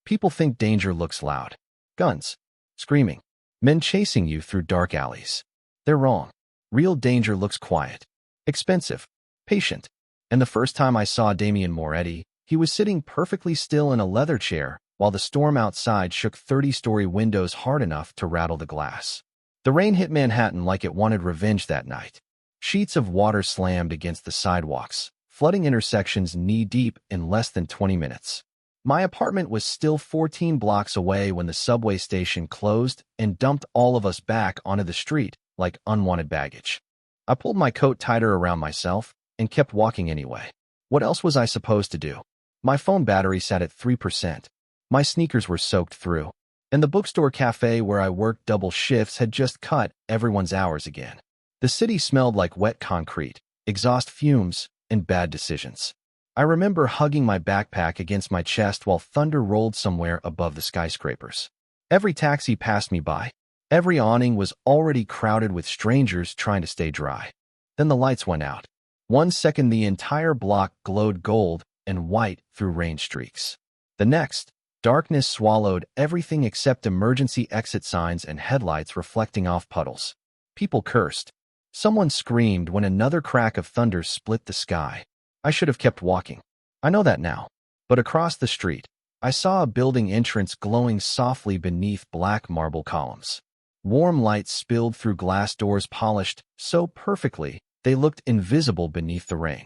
People think danger looks loud. Guns, screaming, men chasing you through dark alleys. They're wrong. Real danger looks quiet, expensive, patient. And the first time I saw Damian Moretti, he was sitting perfectly still in a leather chair while the storm outside shook 30-story windows hard enough to rattle the glass. The rain hit Manhattan like it wanted revenge that night. Sheets of water slammed against the sidewalks, flooding intersections knee-deep in less than 20 minutes. My apartment was still 14 blocks away when the subway station closed and dumped all of us back onto the street like unwanted baggage. I pulled my coat tighter around myself and kept walking anyway. What else was I supposed to do? My phone battery sat at 3%. My sneakers were soaked through, and the bookstore cafe where I worked double shifts had just cut everyone's hours again. The city smelled like wet concrete, exhaust fumes, and bad decisions. I remember hugging my backpack against my chest while thunder rolled somewhere above the skyscrapers. Every taxi passed me by. Every awning was already crowded with strangers trying to stay dry. Then the lights went out. 1 second the entire block glowed gold and white through rain streaks. The next, darkness swallowed everything except emergency exit signs and headlights reflecting off puddles. People cursed. Someone screamed when another crack of thunder split the sky. I should have kept walking. I know that now. But across the street, I saw a building entrance glowing softly beneath black marble columns. Warm light spilled through glass doors polished so perfectly they looked invisible beneath the rain.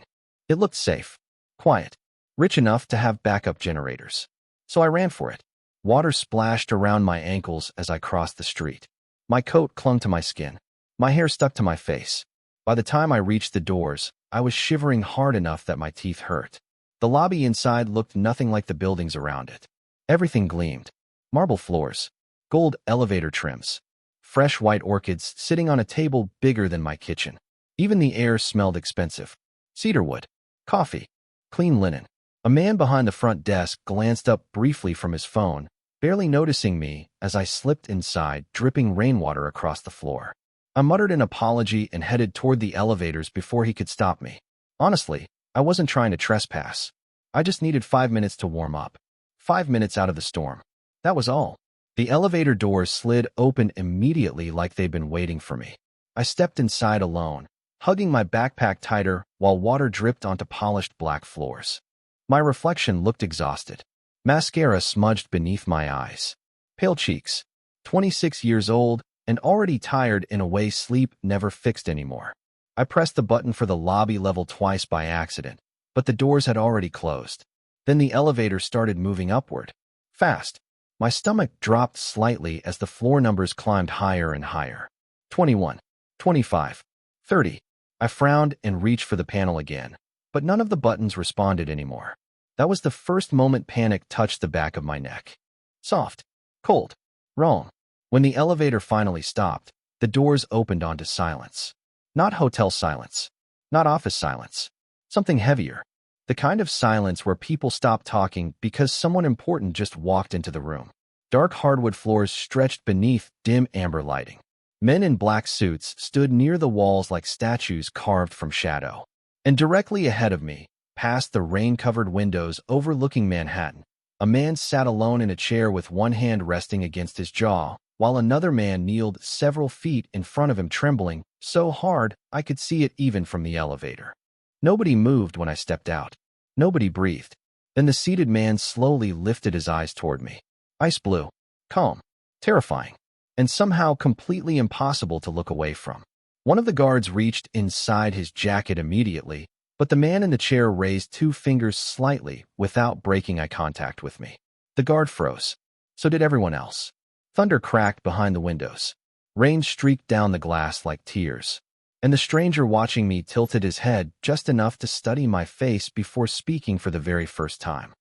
It looked safe, quiet, rich enough to have backup generators. So I ran for it. Water splashed around my ankles as I crossed the street. My coat clung to my skin. My hair stuck to my face. By the time I reached the doors, I was shivering hard enough that my teeth hurt. The lobby inside looked nothing like the buildings around it. Everything gleamed. Marble floors, gold elevator trims, fresh white orchids sitting on a table bigger than my kitchen. Even the air smelled expensive. Cedarwood, coffee, clean linen. A man behind the front desk glanced up briefly from his phone, barely noticing me as I slipped inside, dripping rainwater across the floor. I muttered an apology and headed toward the elevators before he could stop me. Honestly, I wasn't trying to trespass. I just needed 5 minutes to warm up. 5 minutes out of the storm. That was all. The elevator doors slid open immediately like they'd been waiting for me. I stepped inside alone, hugging my backpack tighter while water dripped onto polished black floors. My reflection looked exhausted. Mascara smudged beneath my eyes. Pale cheeks. 26 years old and already tired in a way sleep never fixed anymore. I pressed the button for the lobby level twice by accident, but the doors had already closed. Then the elevator started moving upward. Fast. My stomach dropped slightly as the floor numbers climbed higher and higher. 21, 25, 30. I frowned and reached for the panel again, but none of the buttons responded anymore. That was the first moment panic touched the back of my neck. Soft. Cold. Wrong. When the elevator finally stopped, the doors opened onto silence. Not hotel silence. Not office silence. Something heavier. The kind of silence where people stop talking because someone important just walked into the room. Dark hardwood floors stretched beneath dim amber lighting. Men in black suits stood near the walls like statues carved from shadow. And directly ahead of me, past the rain-covered windows overlooking Manhattan, a man sat alone in a chair with one hand resting against his jaw, while another man kneeled several feet in front of him trembling so hard I could see it even from the elevator. Nobody moved when I stepped out. Nobody breathed. Then the seated man slowly lifted his eyes toward me. Ice blue. Calm. Terrifying. And somehow completely impossible to look away from. One of the guards reached inside his jacket immediately, but the man in the chair raised 2 fingers slightly without breaking eye contact with me. The guard froze. So did everyone else. Thunder cracked behind the windows. Rain streaked down the glass like tears. And the stranger watching me tilted his head just enough to study my face before speaking for the very first time.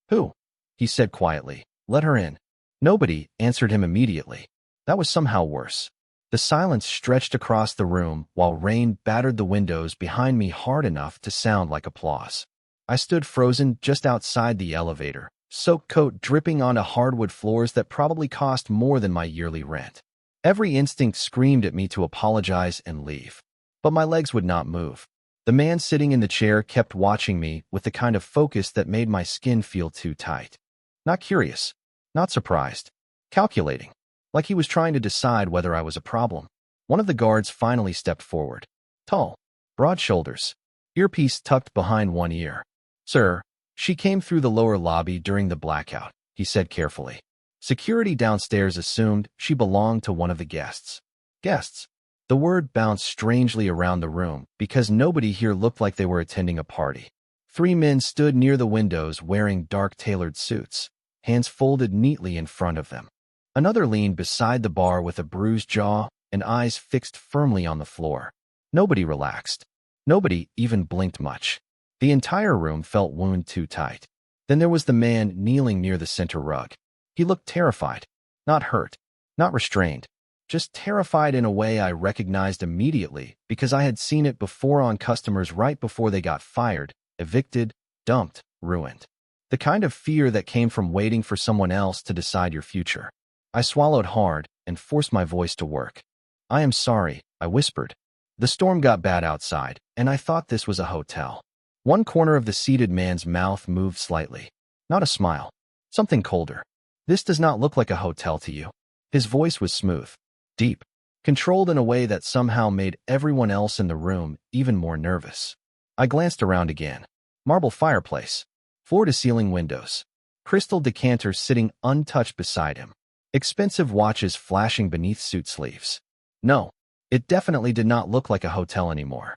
Who? He said quietly. Let her in. Nobody answered him immediately. That was somehow worse. The silence stretched across the room while rain battered the windows behind me hard enough to sound like applause. I stood frozen just outside the elevator, soaked coat dripping onto hardwood floors that probably cost more than my yearly rent. Every instinct screamed at me to apologize and leave. But my legs would not move. The man sitting in the chair kept watching me with the kind of focus that made my skin feel too tight. Not curious. Not surprised. Calculating. Like he was trying to decide whether I was a problem. One of the guards finally stepped forward. Tall. Broad shoulders. Earpiece tucked behind one ear. Sir, she came through the lower lobby during the blackout, he said carefully. Security downstairs assumed she belonged to one of the guests. Guests. The word bounced strangely around the room because nobody here looked like they were attending a party. 3 men stood near the windows wearing dark tailored suits, hands folded neatly in front of them. Another leaned beside the bar with a bruised jaw and eyes fixed firmly on the floor. Nobody relaxed. Nobody even blinked much. The entire room felt wound too tight. Then there was the man kneeling near the center rug. He looked terrified. Not hurt. Not restrained. Just terrified in a way I recognized immediately because I had seen it before on customers right before they got fired, evicted, dumped, ruined. The kind of fear that came from waiting for someone else to decide your future. I swallowed hard and forced my voice to work. I am sorry, I whispered. The storm got bad outside, and I thought this was a hotel. One corner of the seated man's mouth moved slightly. Not a smile. Something colder. This does not look like a hotel to you. His voice was smooth, deep, controlled in a way that somehow made everyone else in the room even more nervous. I glanced around again. Marble fireplace. Floor-to-ceiling windows. Crystal decanters sitting untouched beside him. Expensive watches flashing beneath suit sleeves. No, it definitely did not look like a hotel anymore.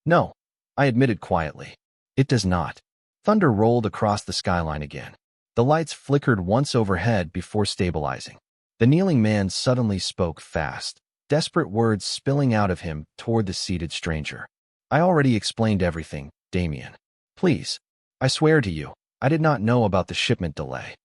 No, I admitted quietly. It does not. Thunder rolled across the skyline again. The lights flickered once overhead before stabilizing. The kneeling man suddenly spoke fast, desperate words spilling out of him toward the seated stranger. I already explained everything, Damien. Please. I swear to you, I did not know about the shipment delay.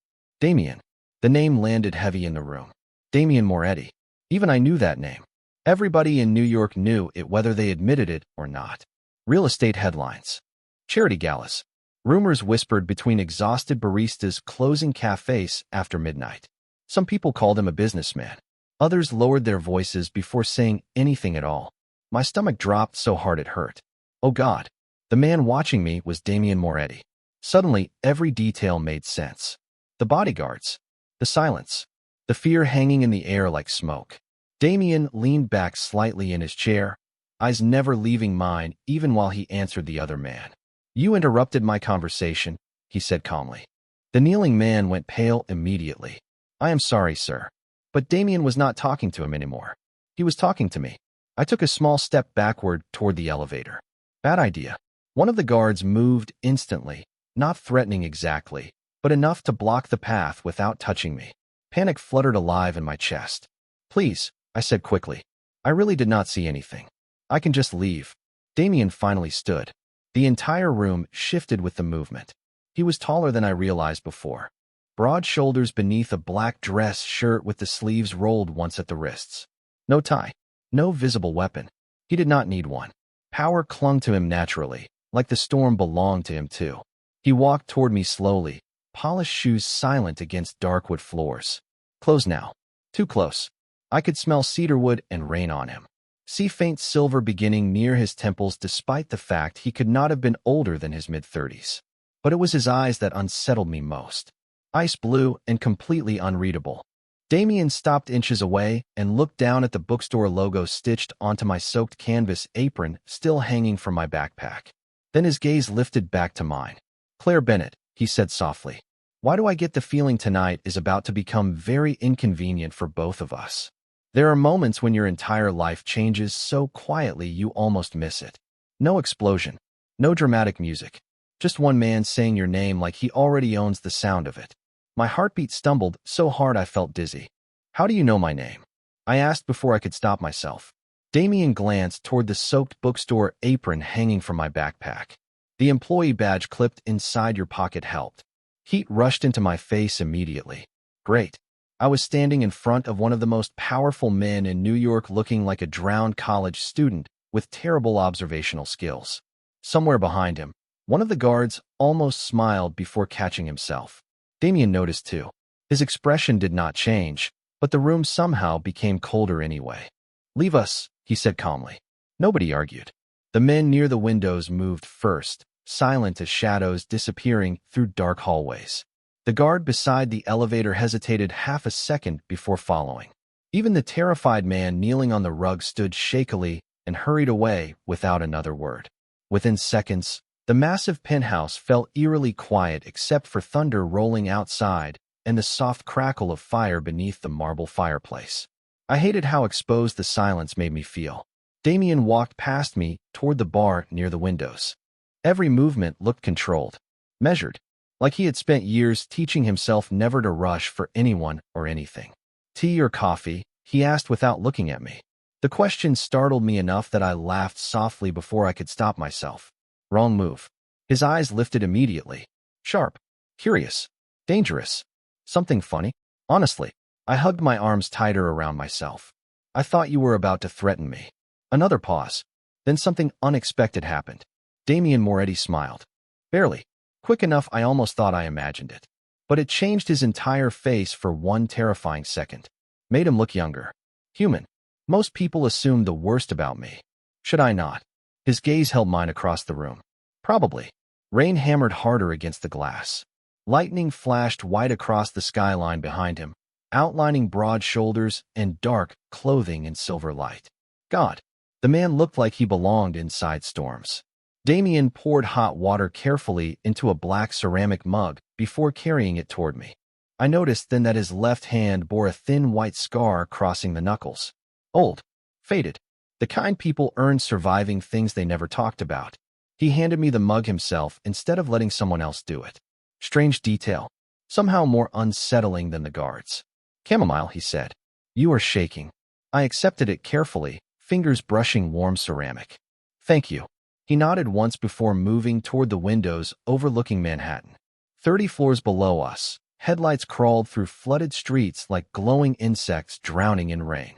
Damien. The name landed heavy in the room. Damien Moretti. Even I knew that name. Everybody in New York knew it whether they admitted it or not. Real estate headlines. Charity galas. Rumors whispered between exhausted baristas closing cafes after midnight. Some people called him a businessman. Others lowered their voices before saying anything at all. My stomach dropped so hard it hurt. Oh God. The man watching me was Damien Moretti. Suddenly, every detail made sense. The bodyguards. The silence. The fear hanging in the air like smoke. Damien leaned back slightly in his chair, eyes never leaving mine even while he answered the other man. You interrupted my conversation, he said calmly. The kneeling man went pale immediately. I am sorry, sir. But Damien was not talking to him anymore. He was talking to me. I took a small step backward toward the elevator. Bad idea. One of the guards moved instantly, not threatening exactly, but enough to block the path without touching me. Panic fluttered alive in my chest. Please, I said quickly. I really did not see anything. I can just leave. Damien finally stood. The entire room shifted with the movement. He was taller than I realized before. Broad shoulders beneath a black dress shirt with the sleeves rolled once at the wrists. No tie. No visible weapon. He did not need one. Power clung to him naturally, like the storm belonged to him too. He walked toward me slowly, polished shoes silent against dark wood floors. Close now. Too close. I could smell cedarwood and rain on him. See faint silver beginning near his temples despite the fact he could not have been older than his mid-30s. But it was his eyes that unsettled me most. Ice blue and completely unreadable. Damien stopped inches away and looked down at the bookstore logo stitched onto my soaked canvas apron still hanging from my backpack. Then his gaze lifted back to mine. Claire Bennett, he said softly. Why do I get the feeling tonight is about to become very inconvenient for both of us? There are moments when your entire life changes so quietly you almost miss it. No explosion. No dramatic music. Just one man saying your name like he already owns the sound of it. My heartbeat stumbled so hard I felt dizzy. How do you know my name? I asked before I could stop myself. Damien glanced toward the soaked bookstore apron hanging from my backpack. The employee badge clipped inside your pocket helped. Heat rushed into my face immediately. Great. I was standing in front of one of the most powerful men in New York looking like a drowned college student with terrible observational skills. Somewhere behind him, one of the guards almost smiled before catching himself. Damien noticed too. His expression did not change, but the room somehow became colder anyway. Leave us, he said calmly. Nobody argued. The men near the windows moved first, silent as shadows disappearing through dark hallways. The guard beside the elevator hesitated half a second before following. Even the terrified man kneeling on the rug stood shakily and hurried away without another word. Within seconds, the massive penthouse felt eerily quiet except for thunder rolling outside and the soft crackle of fire beneath the marble fireplace. I hated how exposed the silence made me feel. Damien walked past me toward the bar near the windows. Every movement looked controlled, measured, like he had spent years teaching himself never to rush for anyone or anything. Tea or coffee? He asked without looking at me. The question startled me enough that I laughed softly before I could stop myself. Wrong move. His eyes lifted immediately. Sharp, curious, dangerous. Something funny? Honestly, I hugged my arms tighter around myself. I thought you were about to threaten me. Another pause. Then something unexpected happened. Damien Moretti smiled. Barely. Quick enough I almost thought I imagined it. But it changed his entire face for one terrifying second. Made him look younger. Human. Most people assume the worst about me. Should I not? His gaze held mine across the room. Probably. Rain hammered harder against the glass. Lightning flashed white across the skyline behind him, outlining broad shoulders and dark clothing in silver light. God, the man looked like he belonged inside storms. Damien poured hot water carefully into a black ceramic mug before carrying it toward me. I noticed then that his left hand bore a thin white scar crossing the knuckles. Old. Faded. The kind people earned surviving things they never talked about. He handed me the mug himself instead of letting someone else do it. Strange detail. Somehow more unsettling than the guards. Chamomile, he said. You are shaking. I accepted it carefully, fingers brushing warm ceramic. Thank you. He nodded once before moving toward the windows overlooking Manhattan. 30 floors below us, headlights crawled through flooded streets like glowing insects drowning in rain.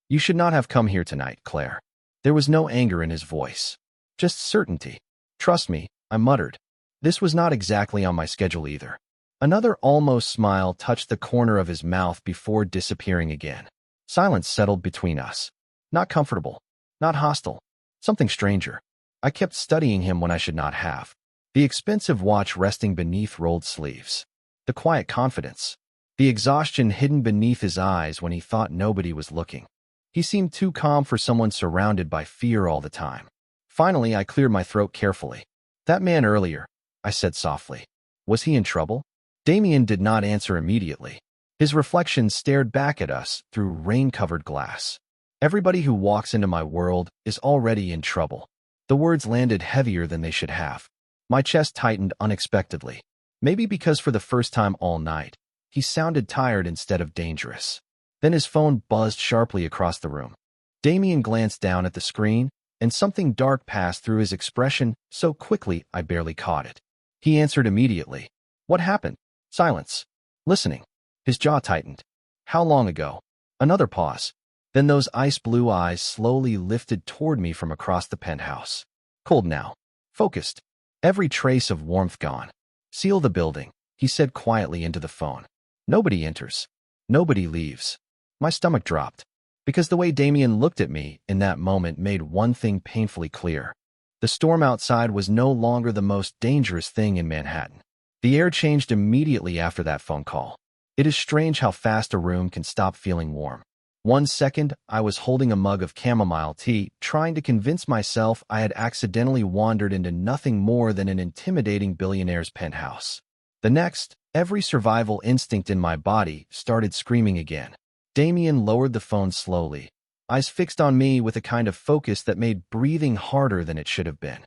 You should not have come here tonight, Claire. There was no anger in his voice. Just certainty. Trust me, I muttered. This was not exactly on my schedule either. Another almost smile touched the corner of his mouth before disappearing again. Silence settled between us. Not comfortable. Not hostile. Something stranger. I kept studying him when I should not have. The expensive watch resting beneath rolled sleeves. The quiet confidence. The exhaustion hidden beneath his eyes when he thought nobody was looking. He seemed too calm for someone surrounded by fear all the time. Finally, I cleared my throat carefully. That man earlier, I said softly. Was he in trouble? Damien did not answer immediately. His reflection stared back at us through rain-covered glass. Everybody who walks into my world is already in trouble. The words landed heavier than they should have. My chest tightened unexpectedly. Maybe because for the first time all night, he sounded tired instead of dangerous. Then his phone buzzed sharply across the room. Damien glanced down at the screen, and something dark passed through his expression so quickly I barely caught it. He answered immediately. What happened? Silence. Listening. His jaw tightened. How long ago? Another pause. Then those ice-blue eyes slowly lifted toward me from across the penthouse. Cold now. Focused. Every trace of warmth gone. Seal the building, he said quietly into the phone. Nobody enters. Nobody leaves. My stomach dropped. Because the way Damien looked at me in that moment made one thing painfully clear. The storm outside was no longer the most dangerous thing in Manhattan. The air changed immediately after that phone call. It is strange how fast a room can stop feeling warm. 1 second, I was holding a mug of chamomile tea, trying to convince myself I had accidentally wandered into nothing more than an intimidating billionaire's penthouse. The next, every survival instinct in my body started screaming again. Damien lowered the phone slowly, eyes fixed on me with a kind of focus that made breathing harder than it should have been.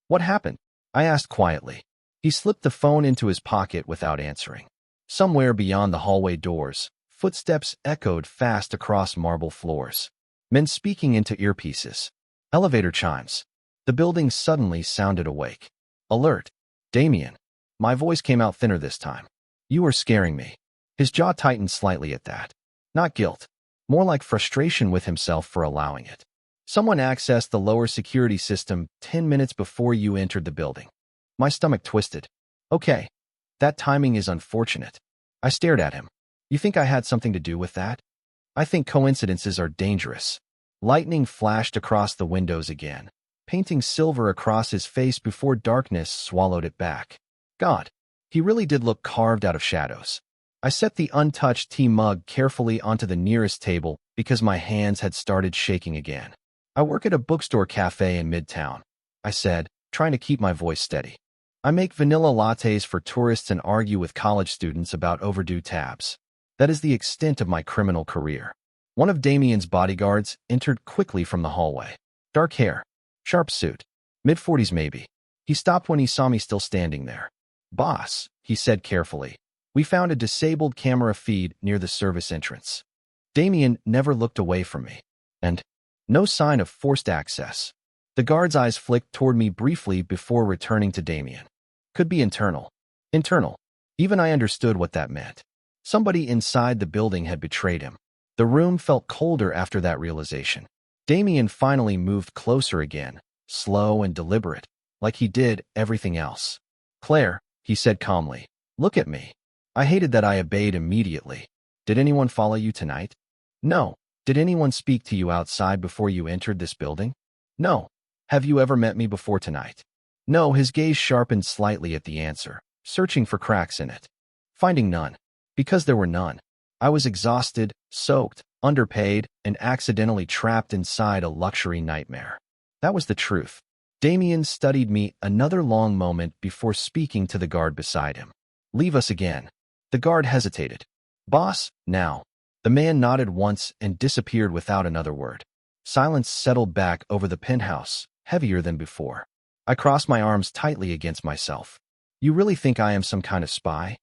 What happened? I asked quietly. He slipped the phone into his pocket without answering. Somewhere beyond the hallway doors, footsteps echoed fast across marble floors. Men speaking into earpieces. Elevator chimes. The building suddenly sounded awake. Alert. Damien. My voice came out thinner this time. You are scaring me. His jaw tightened slightly at that. Not guilt. More like frustration with himself for allowing it. Someone accessed the lower security system 10 minutes before you entered the building. My stomach twisted. Okay. That timing is unfortunate. I stared at him. You think I had something to do with that? I think coincidences are dangerous. Lightning flashed across the windows again, painting silver across his face before darkness swallowed it back. God. He really did look carved out of shadows. I set the untouched tea mug carefully onto the nearest table because my hands had started shaking again. I work at a bookstore cafe in Midtown, I said, trying to keep my voice steady. I make vanilla lattes for tourists and argue with college students about overdue tabs. That is the extent of my criminal career. One of Damien's bodyguards entered quickly from the hallway. Dark hair, sharp suit, mid-40s maybe. He stopped when he saw me still standing there. "Boss," he said carefully, "we found a disabled camera feed near the service entrance." Damien never looked away from me. And no sign of forced access. The guard's eyes flicked toward me briefly before returning to Damien. Could be internal. Internal. Even I understood what that meant. Somebody inside the building had betrayed him. The room felt colder after that realization. Damien finally moved closer again, slow and deliberate, like he did everything else. "Claire," he said calmly, "look at me." I hated that I obeyed immediately. "Did anyone follow you tonight?" "No." "Did anyone speak to you outside before you entered this building?" "No." "Have you ever met me before tonight?" "No." His gaze sharpened slightly at the answer, searching for cracks in it. Finding none. Because there were none. I was exhausted, soaked, underpaid, and accidentally trapped inside a luxury nightmare. That was the truth. Damien studied me another long moment before speaking to the guard beside him. "Leave us again." The guard hesitated. "Boss, now." The man nodded once and disappeared without another word. Silence settled back over the penthouse, heavier than before. I crossed my arms tightly against myself. "You really think I am some kind of spy?"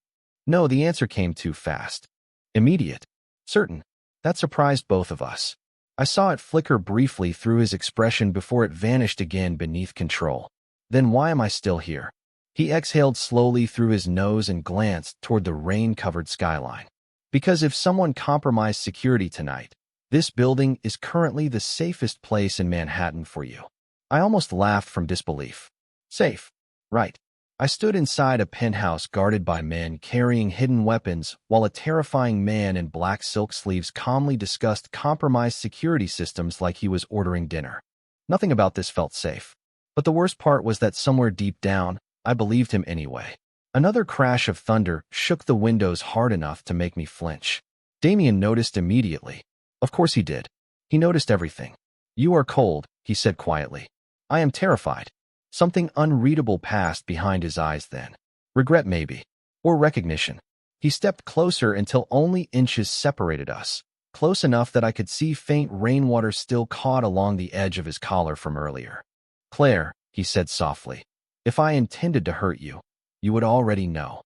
No, the answer came too fast. Immediate. Certain. That surprised both of us. I saw it flicker briefly through his expression before it vanished again beneath control. "Then why am I still here?" He exhaled slowly through his nose and glanced toward the rain-covered skyline. "Because if someone compromised security tonight, this building is currently the safest place in Manhattan for you." I almost laughed from disbelief. Safe. Right. I stood inside a penthouse guarded by men carrying hidden weapons while a terrifying man in black silk sleeves calmly discussed compromised security systems like he was ordering dinner. Nothing about this felt safe. But the worst part was that somewhere deep down, I believed him anyway. Another crash of thunder shook the windows hard enough to make me flinch. Damien noticed immediately. Of course he did. He noticed everything. "You are cold," he said quietly. "I am terrified." Something unreadable passed behind his eyes then. Regret maybe. Or recognition. He stepped closer until only inches separated us. Close enough that I could see faint rainwater still caught along the edge of his collar from earlier. "Claire," he said softly, "if I intended to hurt you, you would already know."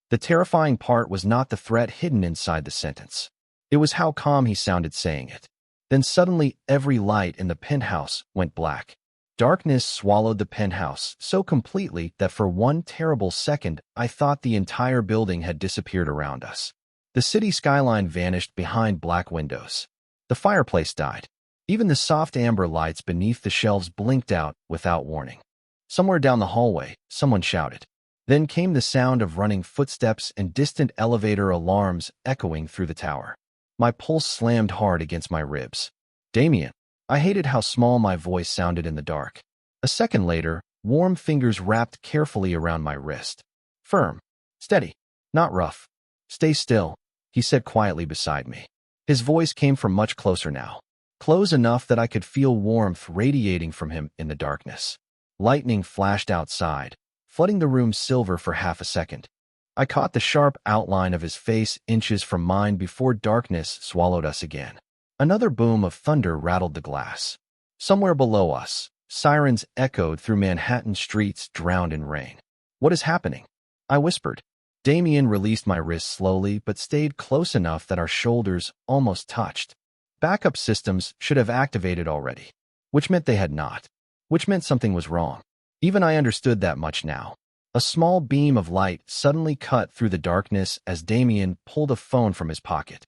The terrifying part was not the threat hidden inside the sentence. It was how calm he sounded saying it. Then suddenly every light in the penthouse went black. Darkness swallowed the penthouse so completely that for one terrible second I thought the entire building had disappeared around us. The city skyline vanished behind black windows. The fireplace died. Even the soft amber lights beneath the shelves blinked out without warning. Somewhere down the hallway, someone shouted. Then came the sound of running footsteps and distant elevator alarms echoing through the tower. My pulse slammed hard against my ribs. "Damien." I hated how small my voice sounded in the dark. A second later, warm fingers wrapped carefully around my wrist. Firm. Steady. Not rough. "Stay still," he said quietly beside me. His voice came from much closer now. Close enough that I could feel warmth radiating from him in the darkness. Lightning flashed outside, flooding the room silver for half a second. I caught the sharp outline of his face inches from mine before darkness swallowed us again. Another boom of thunder rattled the glass. Somewhere below us, sirens echoed through Manhattan streets drowned in rain. "What is happening?" I whispered. Damien released my wrist slowly but stayed close enough that our shoulders almost touched. Backup systems should have activated already, which meant they had not, which meant something was wrong. Even I understood that much now. A small beam of light suddenly cut through the darkness as Damien pulled a phone from his pocket.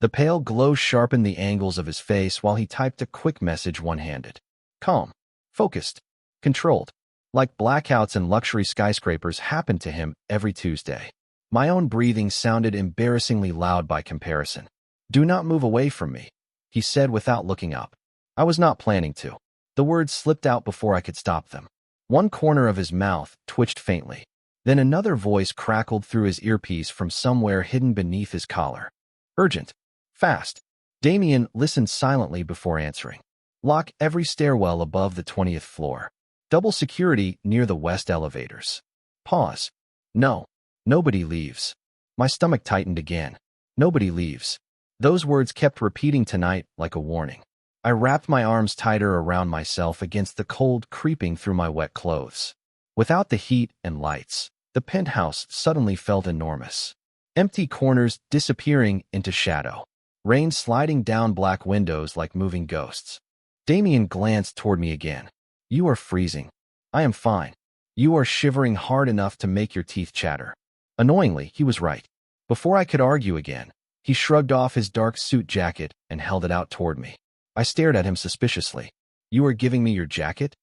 The pale glow sharpened the angles of his face while he typed a quick message one-handed. Calm, focused, controlled. Like blackouts in luxury skyscrapers happened to him every Tuesday. My own breathing sounded embarrassingly loud by comparison. "Do not move away from me," he said without looking up. I was not planning to. The words slipped out before I could stop them. One corner of his mouth twitched faintly. Then another voice crackled through his earpiece from somewhere hidden beneath his collar. Urgent. Fast. Damien listened silently before answering. Lock every stairwell above the 20th floor. Double security near the west elevators. Pause. No. Nobody leaves. My stomach tightened again. Nobody leaves. Those words kept repeating tonight like a warning. I wrapped my arms tighter around myself against the cold creeping through my wet clothes. Without the heat and lights, the penthouse suddenly felt enormous. Empty corners disappearing into shadow. Rain sliding down black windows like moving ghosts. Damien glanced toward me again. You are freezing. I am fine. You are shivering hard enough to make your teeth chatter. Annoyingly, he was right. Before I could argue again, he shrugged off his dark suit jacket and held it out toward me. I stared at him suspiciously. You are giving me your jacket?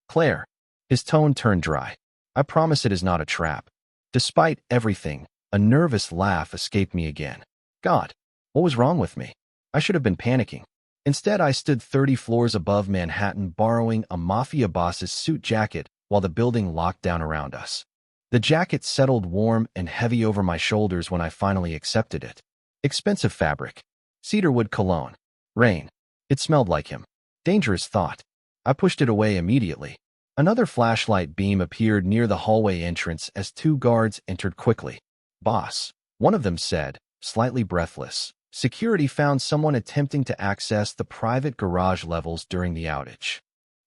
Claire. His tone turned dry. I promise it is not a trap. Despite everything, a nervous laugh escaped me again. God, what was wrong with me? I should have been panicking. Instead, I stood 30 floors above Manhattan borrowing a Mafia Boss's suit jacket while the building locked down around us. The jacket settled warm and heavy over my shoulders when I finally accepted it. Expensive fabric. Cedarwood cologne. Rain. It smelled like him. Dangerous thought. I pushed it away immediately. Another flashlight beam appeared near the hallway entrance as two guards entered quickly. Boss, one of them said, slightly breathless. Security found someone attempting to access the private garage levels during the outage.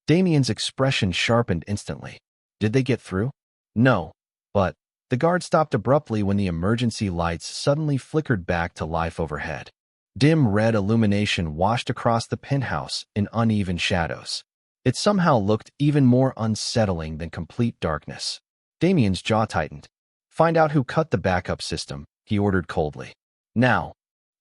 Damien's expression sharpened instantly. Did they get through? No. But the guard stopped abruptly when the emergency lights suddenly flickered back to life overhead. Dim red illumination washed across the penthouse in uneven shadows. It somehow looked even more unsettling than complete darkness. Damien's jaw tightened. Find out who cut the backup system, he ordered coldly. Now.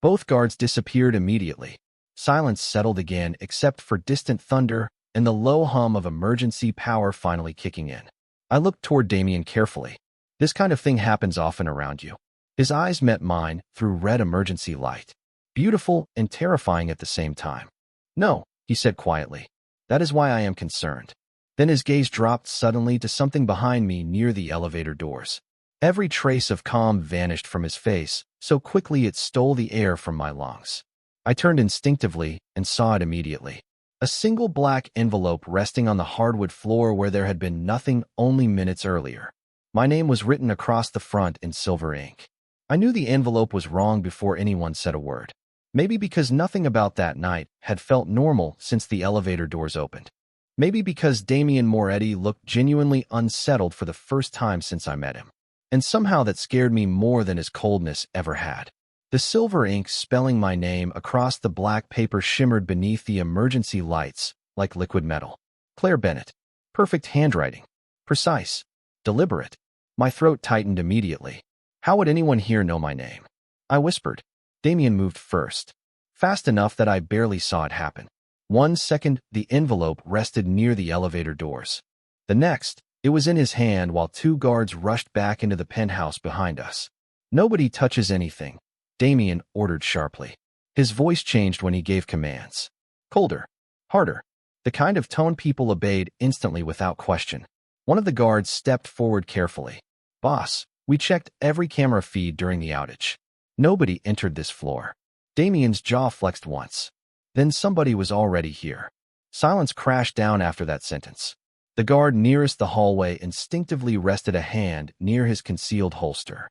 Both guards disappeared immediately. Silence settled again except for distant thunder and the low hum of emergency power finally kicking in. I looked toward Damien carefully. This kind of thing happens often around you. His eyes met mine through red emergency light. Beautiful and terrifying at the same time. No, he said quietly. That is why I am concerned. Then his gaze dropped suddenly to something behind me near the elevator doors. Every trace of calm vanished from his face, so quickly it stole the air from my lungs. I turned instinctively and saw it immediately. A single black envelope resting on the hardwood floor where there had been nothing only minutes earlier. My name was written across the front in silver ink. I knew the envelope was wrong before anyone said a word. Maybe because nothing about that night had felt normal since the elevator doors opened. Maybe because Damien Moretti looked genuinely unsettled for the first time since I met him. And somehow that scared me more than his coldness ever had. The silver ink spelling my name across the black paper shimmered beneath the emergency lights like liquid metal. Claire Bennett. Perfect handwriting. Precise. Deliberate. My throat tightened immediately. How would anyone here know my name? I whispered. Damien moved first. Fast enough that I barely saw it happen. 1 second, the envelope rested near the elevator doors. The next, it was in his hand while two guards rushed back into the penthouse behind us. Nobody touches anything, Damien ordered sharply. His voice changed when he gave commands. Colder. Harder. The kind of tone people obeyed instantly without question. One of the guards stepped forward carefully. Boss, we checked every camera feed during the outage. Nobody entered this floor. Damien's jaw flexed once. Then somebody was already here. Silence crashed down after that sentence. The guard nearest the hallway instinctively rested a hand near his concealed holster.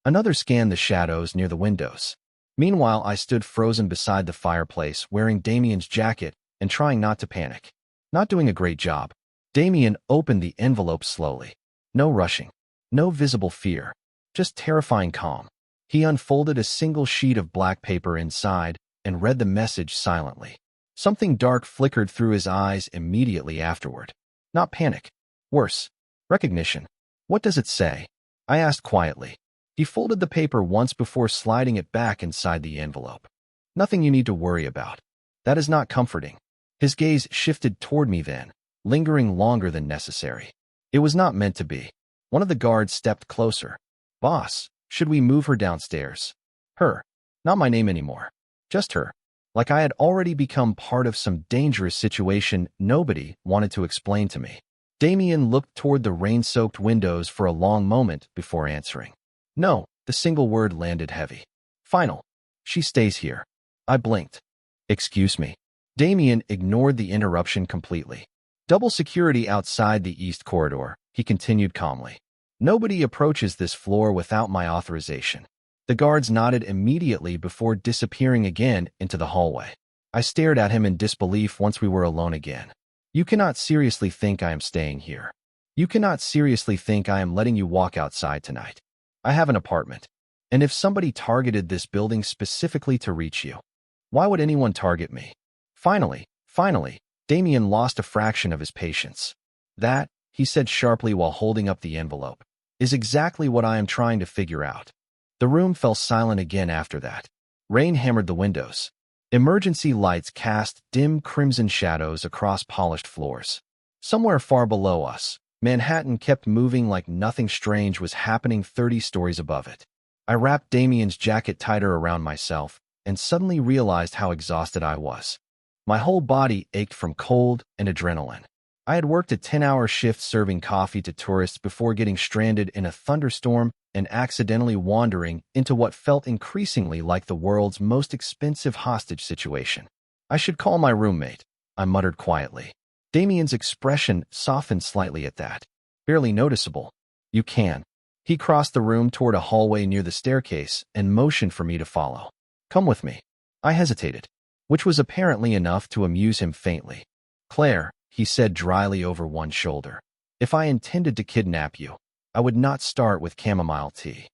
Another scanned the shadows near the windows. Meanwhile, I stood frozen beside the fireplace, wearing Damien's jacket and trying not to panic. Not doing a great job. Damien opened the envelope slowly. No rushing. No visible fear. Just terrifying calm. He unfolded a single sheet of black paper inside and read the message silently. Something dark flickered through his eyes immediately afterward. Not panic. Worse. Recognition. What does it say? I asked quietly. He folded the paper once before sliding it back inside the envelope. Nothing you need to worry about. That is not comforting. His gaze shifted toward me then, lingering longer than necessary. It was not meant to be. One of the guards stepped closer. Boss, should we move her downstairs? Her. Not my name anymore. Just her. Like I had already become part of some dangerous situation nobody wanted to explain to me. Damien looked toward the rain-soaked windows for a long moment before answering. No, the single word landed heavy. Final. She stays here. I blinked. Excuse me. Damien ignored the interruption completely. Double security outside the east corridor, he continued calmly. Nobody approaches this floor without my authorization. The guards nodded immediately before disappearing again into the hallway. I stared at him in disbelief once we were alone again. You cannot seriously think I am staying here. You cannot seriously think I am letting you walk outside tonight. I have an apartment. And if somebody targeted this building specifically to reach you, why would anyone target me? Finally, Damien lost a fraction of his patience. That, he said sharply while holding up the envelope, is exactly what I am trying to figure out. The room fell silent again after that. Rain hammered the windows. Emergency lights cast dim crimson shadows across polished floors. Somewhere far below us, Manhattan kept moving like nothing strange was happening 30 stories above it. I wrapped Damien's jacket tighter around myself and suddenly realized how exhausted I was. My whole body ached from cold and adrenaline. I had worked a 10-hour shift serving coffee to tourists before getting stranded in a thunderstorm and accidentally wandering into what felt increasingly like the world's most expensive hostage situation. I should call my roommate, I muttered quietly. Damien's expression softened slightly at that. Barely noticeable. You can. He crossed the room toward a hallway near the staircase and motioned for me to follow. Come with me. I hesitated, which was apparently enough to amuse him faintly. Claire, he said dryly over one shoulder, if I intended to kidnap you, I would not start with chamomile tea.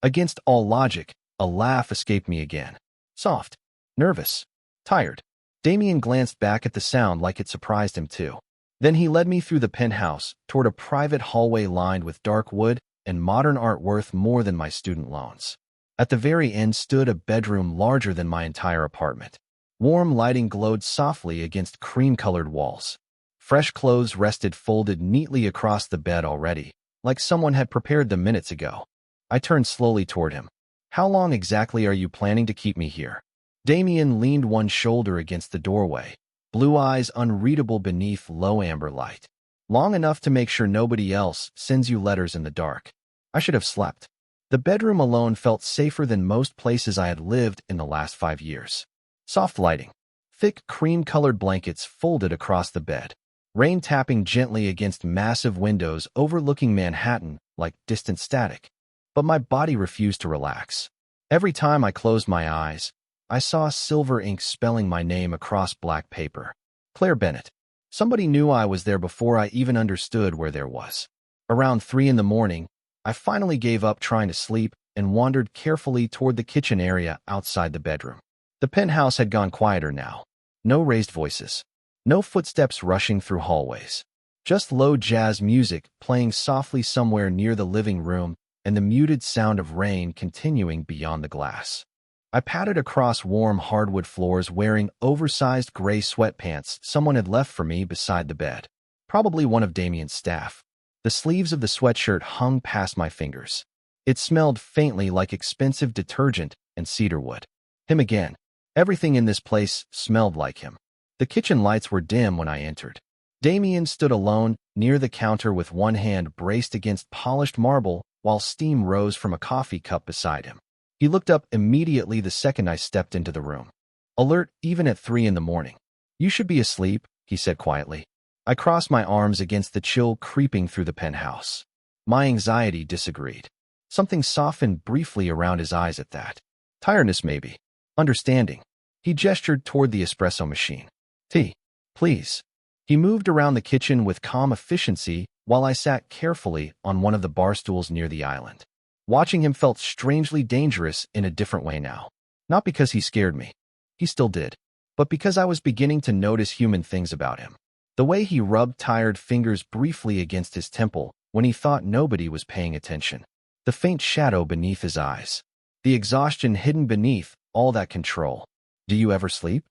Against all logic, a laugh escaped me again. Soft, nervous, tired. Damien glanced back at the sound like it surprised him too. Then he led me through the penthouse toward a private hallway lined with dark wood and modern art worth more than my student loans. At the very end stood a bedroom larger than my entire apartment. Warm lighting glowed softly against cream-colored walls. Fresh clothes rested folded neatly across the bed already, like someone had prepared them minutes ago. I turned slowly toward him. How long exactly are you planning to keep me here? Damien leaned one shoulder against the doorway, blue eyes unreadable beneath low amber light. Long enough to make sure nobody else sends you letters in the dark. I should have slept. The bedroom alone felt safer than most places I had lived in the last 5 years. Soft lighting. Thick cream-colored blankets folded across the bed. Rain tapping gently against massive windows overlooking Manhattan like distant static. But my body refused to relax. Every time I closed my eyes, I saw silver ink spelling my name across black paper. Claire Bennett. Somebody knew I was there before I even understood where there was. Around 3 in the morning, I finally gave up trying to sleep and wandered carefully toward the kitchen area outside the bedroom. The penthouse had gone quieter now. No raised voices. No footsteps rushing through hallways. Just low jazz music playing softly somewhere near the living room and the muted sound of rain continuing beyond the glass. I padded across warm hardwood floors wearing oversized gray sweatpants someone had left for me beside the bed. Probably one of Damien's staff. The sleeves of the sweatshirt hung past my fingers. It smelled faintly like expensive detergent and cedarwood. Him again. Everything in this place smelled like him. The kitchen lights were dim when I entered. Damien stood alone near the counter with one hand braced against polished marble while steam rose from a coffee cup beside him. He looked up immediately the second I stepped into the room. Alert even at 3 in the morning. You should be asleep, he said quietly. I crossed my arms against the chill creeping through the penthouse. My anxiety disagreed. Something softened briefly around his eyes at that. Tiredness maybe. Understanding. He gestured toward the espresso machine. Tea, please. He moved around the kitchen with calm efficiency while I sat carefully on one of the bar stools near the island. Watching him felt strangely dangerous in a different way now. Not because he scared me. He still did. But because I was beginning to notice human things about him. The way he rubbed tired fingers briefly against his temple when he thought nobody was paying attention. The faint shadow beneath his eyes. The exhaustion hidden beneath all that control. Do you ever sleep?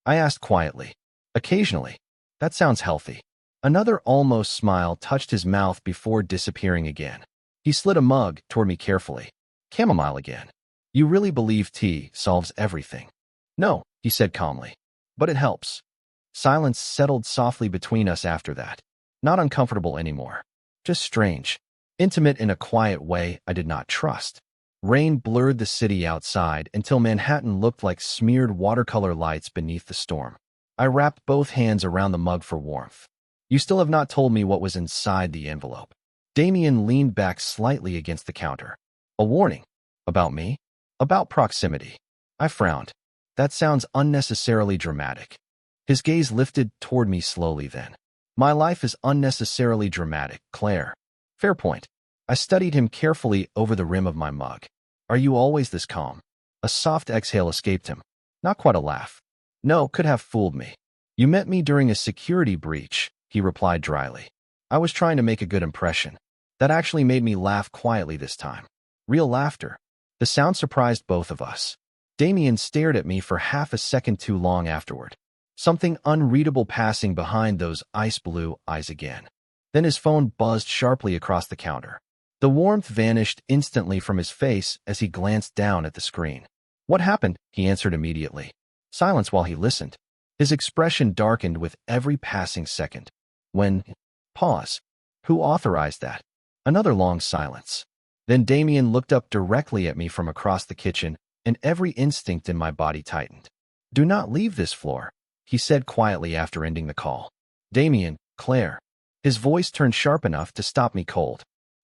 I asked quietly. Occasionally. That sounds healthy. Another almost smile touched his mouth before disappearing again. He slid a mug toward me carefully. Chamomile again. You really believe tea solves everything? No, he said calmly. But it helps. Silence settled softly between us after that. Not uncomfortable anymore. Just strange. Intimate in a quiet way I did not trust. Rain blurred the city outside until Manhattan looked like smeared watercolor lights beneath the storm. I wrapped both hands around the mug for warmth. You still have not told me what was inside the envelope. Damien leaned back slightly against the counter. A warning. About me? About proximity. I frowned. That sounds unnecessarily dramatic. His gaze lifted toward me slowly then. My life is unnecessarily dramatic, Claire. Fair point. I studied him carefully over the rim of my mug. Are you always this calm? A soft exhale escaped him. Not quite a laugh. No, could have fooled me. You met me during a security breach, he replied dryly. I was trying to make a good impression. That actually made me laugh quietly this time. Real laughter. The sound surprised both of us. Damien stared at me for half a second too long afterward. Something unreadable passing behind those ice blue eyes again. Then his phone buzzed sharply across the counter. The warmth vanished instantly from his face as he glanced down at the screen. What happened? He answered immediately. Silence while he listened. His expression darkened with every passing second. When... Pause. Who authorized that? Another long silence. Then Damien looked up directly at me from across the kitchen, and every instinct in my body tightened. Do not leave this floor, he said quietly after ending the call. Damien, Claire. His voice turned sharp enough to stop me cold.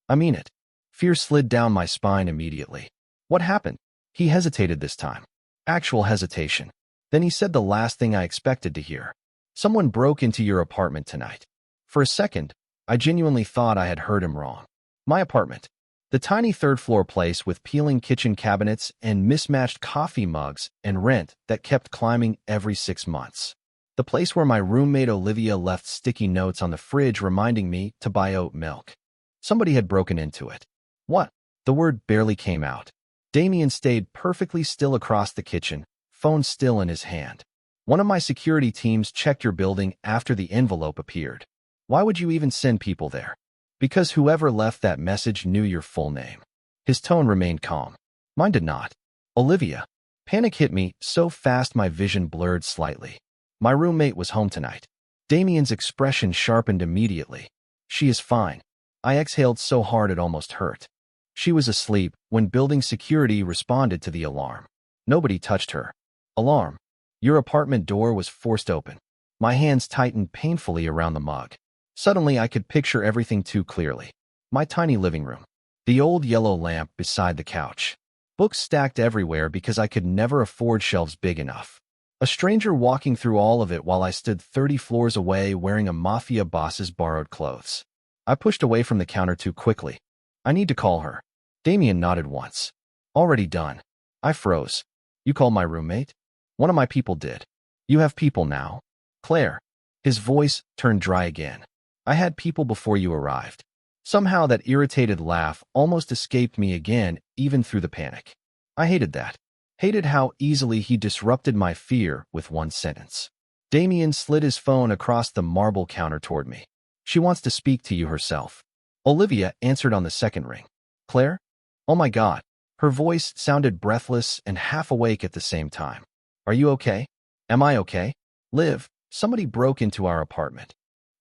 I mean it. Fear slid down my spine immediately. What happened? He hesitated this time. Actual hesitation. Then he said the last thing I expected to hear. Someone broke into your apartment tonight. For a second, I genuinely thought I had heard him wrong. My apartment. The tiny third-floor place with peeling kitchen cabinets and mismatched coffee mugs and rent that kept climbing every 6 months. The place where my roommate Olivia left sticky notes on the fridge reminding me to buy oat milk. Somebody had broken into it. What? The word barely came out. Damien stayed perfectly still across the kitchen, phone still in his hand. One of my security teams checked your building after the envelope appeared. Why would you even send people there? Because whoever left that message knew your full name. His tone remained calm. Mine did not. Olivia. Panic hit me so fast my vision blurred slightly. My roommate was home tonight. Damien's expression sharpened immediately. She is fine. I exhaled so hard it almost hurt. She was asleep when building security responded to the alarm. Nobody touched her. Alarm. Your apartment door was forced open. My hands tightened painfully around the mug. Suddenly, I could picture everything too clearly. My tiny living room. The old yellow lamp beside the couch. Books stacked everywhere because I could never afford shelves big enough. A stranger walking through all of it while I stood 30 floors away wearing a Mafia Boss's borrowed clothes. I pushed away from the counter too quickly. I need to call her. Damien nodded once. Already done. I froze. You called my roommate? One of my people did. You have people now? Claire. His voice turned dry again. I had people before you arrived. Somehow that irritated laugh almost escaped me again, even through the panic. I hated that. Hated how easily he disrupted my fear with one sentence. Damien slid his phone across the marble counter toward me. She wants to speak to you herself. Olivia answered on the second ring. Claire? Oh my God. Her voice sounded breathless and half awake at the same time. Are you okay? Am I okay? Liv, somebody broke into our apartment.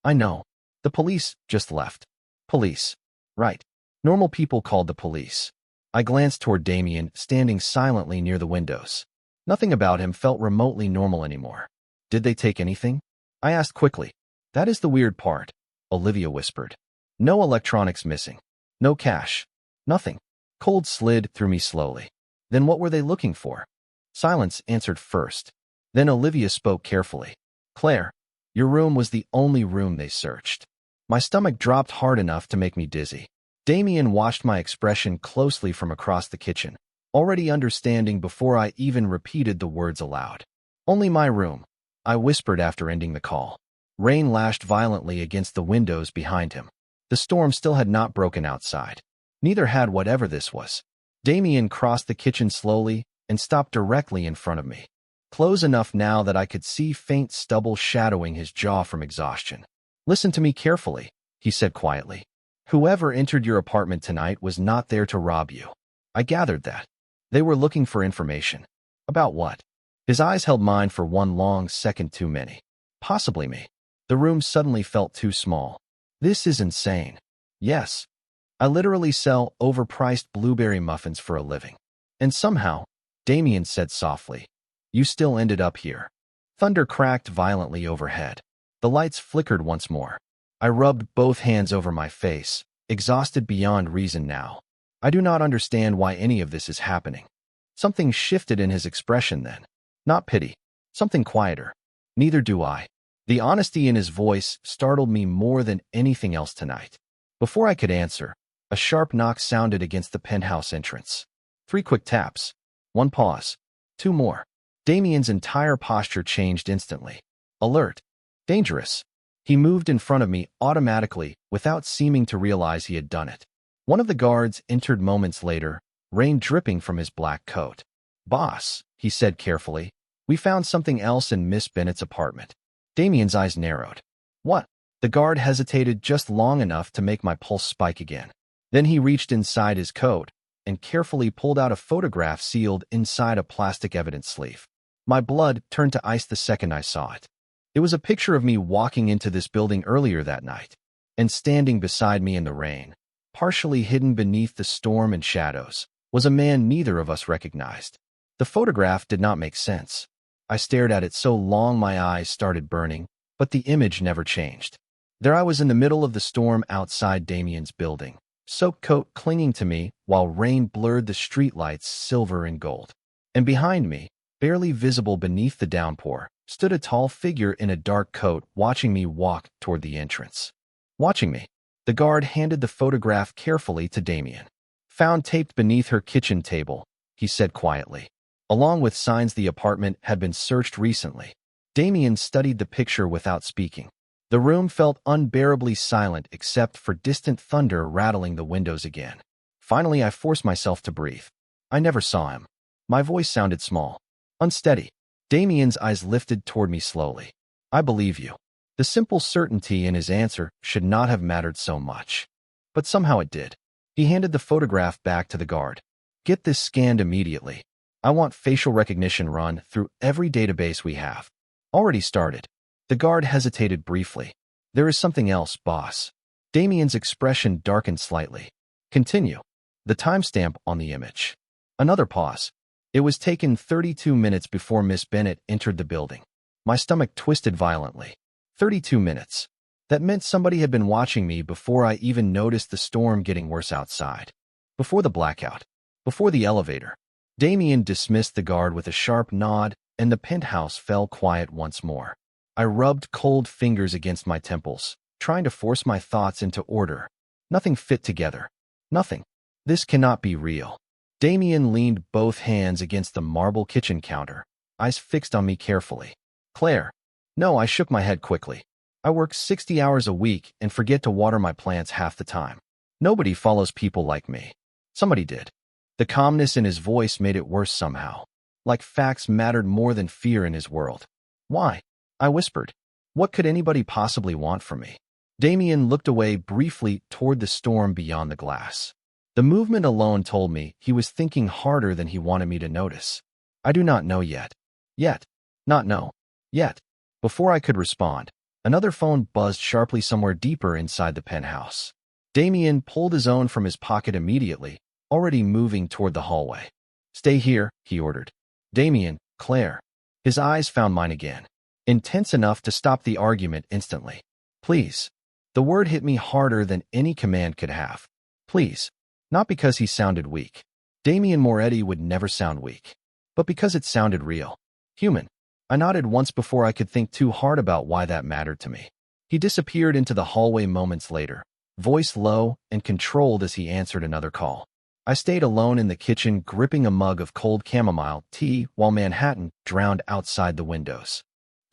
I know. The police just left. Police. Right. Normal people called the police. I glanced toward Damien, standing silently near the windows. Nothing about him felt remotely normal anymore. Did they take anything? I asked quickly. That is the weird part, Olivia whispered. No electronics missing. No cash. Nothing. Cold slid through me slowly. Then what were they looking for? Silence answered first. Then Olivia spoke carefully. Claire, your room was the only room they searched. My stomach dropped hard enough to make me dizzy. Damien watched my expression closely from across the kitchen, already understanding before I even repeated the words aloud. Only my room, I whispered after ending the call. Rain lashed violently against the windows behind him. The storm still had not broken outside. Neither had whatever this was. Damien crossed the kitchen slowly and stopped directly in front of me. Close enough now that I could see faint stubble shadowing his jaw from exhaustion. Listen to me carefully, he said quietly. Whoever entered your apartment tonight was not there to rob you. I gathered that. They were looking for information. About what? His eyes held mine for one long second too many. Possibly me. The room suddenly felt too small. This is insane. Yes, I literally sell overpriced blueberry muffins for a living. And somehow, Damien said softly, you still ended up here. Thunder cracked violently overhead. The lights flickered once more. I rubbed both hands over my face, exhausted beyond reason now. I do not understand why any of this is happening. Something shifted in his expression then. Not pity. Something quieter. Neither do I. The honesty in his voice startled me more than anything else tonight. Before I could answer, a sharp knock sounded against the penthouse entrance. 3 quick taps. 1 pause. 2 more. Damien's entire posture changed instantly. Alert. Dangerous. He moved in front of me automatically without seeming to realize he had done it. One of the guards entered moments later, rain dripping from his black coat. Boss, he said carefully, we found something else in Miss Bennett's apartment. Damien's eyes narrowed. What? The guard hesitated just long enough to make my pulse spike again. Then he reached inside his coat and carefully pulled out a photograph sealed inside a plastic evidence sleeve. My blood turned to ice the second I saw it. It was a picture of me walking into this building earlier that night, and standing beside me in the rain, partially hidden beneath the storm and shadows, was a man neither of us recognized. The photograph did not make sense. I stared at it so long my eyes started burning, but the image never changed. There I was in the middle of the storm outside Damien's building, soaked coat clinging to me while rain blurred the streetlights silver and gold. And behind me, barely visible beneath the downpour, stood a tall figure in a dark coat watching me walk toward the entrance. Watching me. The guard handed the photograph carefully to Damien. Found taped beneath her kitchen table, he said quietly, along with signs the apartment had been searched recently. Damien studied the picture without speaking. The room felt unbearably silent except for distant thunder rattling the windows again. Finally, I forced myself to breathe. I never saw him. My voice sounded small, unsteady. Damien's eyes lifted toward me slowly. I believe you. The simple certainty in his answer should not have mattered so much. But somehow it did. He handed the photograph back to the guard. Get this scanned immediately. I want facial recognition run through every database we have. Already started. The guard hesitated briefly. There is something else, boss. Damien's expression darkened slightly. Continue. The timestamp on the image. Another pause. It was taken 32 minutes before Miss Bennett entered the building. My stomach twisted violently. 32 minutes. That meant somebody had been watching me before I even noticed the storm getting worse outside. Before the blackout. Before the elevator. Damien dismissed the guard with a sharp nod, and the penthouse fell quiet once more. I rubbed cold fingers against my temples, trying to force my thoughts into order. Nothing fit together. Nothing. This cannot be real. Damien leaned both hands against the marble kitchen counter, eyes fixed on me carefully. Claire. No, I shook my head quickly. I work 60 hours a week and forget to water my plants half the time. Nobody follows people like me. Somebody did. The calmness in his voice made it worse somehow. Like facts mattered more than fear in his world. Why? I whispered. What could anybody possibly want from me? Damien looked away briefly toward the storm beyond the glass. The movement alone told me he was thinking harder than he wanted me to notice. I do not know yet. Yet. Not know. Yet. Before I could respond, another phone buzzed sharply somewhere deeper inside the penthouse. Damien pulled his own from his pocket immediately, already moving toward the hallway. Stay here, he ordered. Damien, Claire. His eyes found mine again, intense enough to stop the argument instantly. Please. The word hit me harder than any command could have. Please. Not because he sounded weak. Damien Moretti would never sound weak. But because it sounded real. Human. I nodded once before I could think too hard about why that mattered to me. He disappeared into the hallway moments later, voice low and controlled as he answered another call. I stayed alone in the kitchen gripping a mug of cold chamomile tea while Manhattan drowned outside the windows.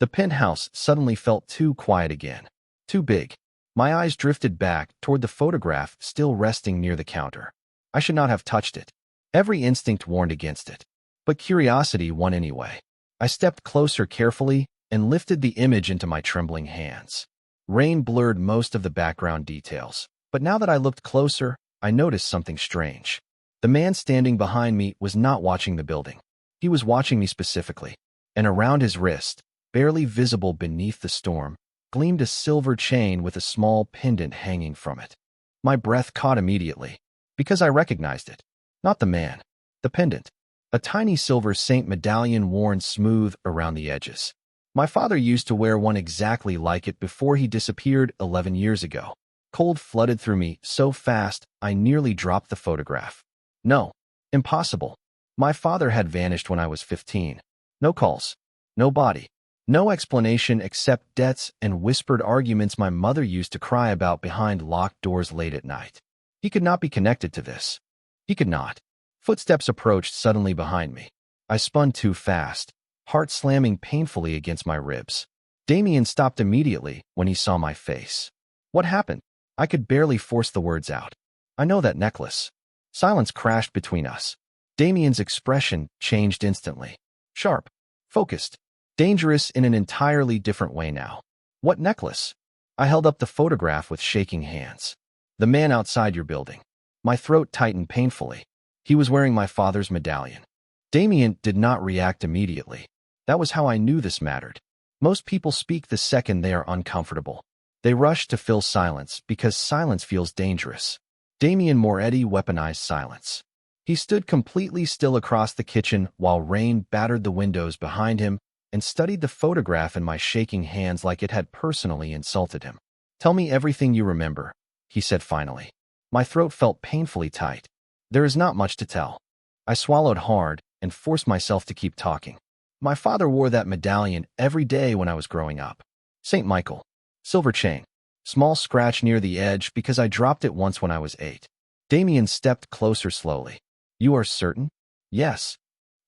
The penthouse suddenly felt too quiet again. Too big. My eyes drifted back toward the photograph still resting near the counter. I should not have touched it. Every instinct warned against it. But curiosity won anyway. I stepped closer carefully and lifted the image into my trembling hands. Rain blurred most of the background details, but now that I looked closer, I noticed something strange. The man standing behind me was not watching the building. He was watching me specifically, and around his wrist, barely visible beneath the storm, gleamed a silver chain with a small pendant hanging from it. My breath caught immediately, because I recognized it. Not the man, the pendant. A tiny silver saint medallion worn smooth around the edges. My father used to wear one exactly like it before he disappeared 11 years ago. Cold flooded through me so fast I nearly dropped the photograph. No, impossible. My father had vanished when I was 15. No calls, no body, no explanation except debts and whispered arguments my mother used to cry about behind locked doors late at night. He could not be connected to this. He could not. Footsteps approached suddenly behind me. I spun too fast, heart slamming painfully against my ribs. Damien stopped immediately when he saw my face. What happened? I could barely force the words out. I know that necklace. Silence crashed between us. Damien's expression changed instantly. Sharp, focused, dangerous in an entirely different way now. What necklace? I held up the photograph with shaking hands. The man outside your building. My throat tightened painfully. He was wearing my father's medallion. Damien did not react immediately. That was how I knew this mattered. Most people speak the second they are uncomfortable. They rush to fill silence because silence feels dangerous. Damien Moretti weaponized silence. He stood completely still across the kitchen while rain battered the windows behind him and studied the photograph in my shaking hands like it had personally insulted him. Tell me everything you remember, he said finally. My throat felt painfully tight. There is not much to tell. I swallowed hard and forced myself to keep talking. My father wore that medallion every day when I was growing up. St. Michael. Silver chain. Small scratch near the edge because I dropped it once when I was 8. Damien stepped closer slowly. You are certain? Yes.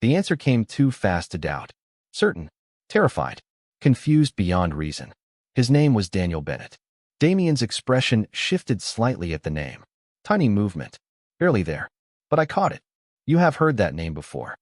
The answer came too fast to doubt. Certain. Terrified. Confused beyond reason. His name was Daniel Bennett. Damien's expression shifted slightly at the name. Tiny movement. Barely there. But I caught it. You have heard that name before.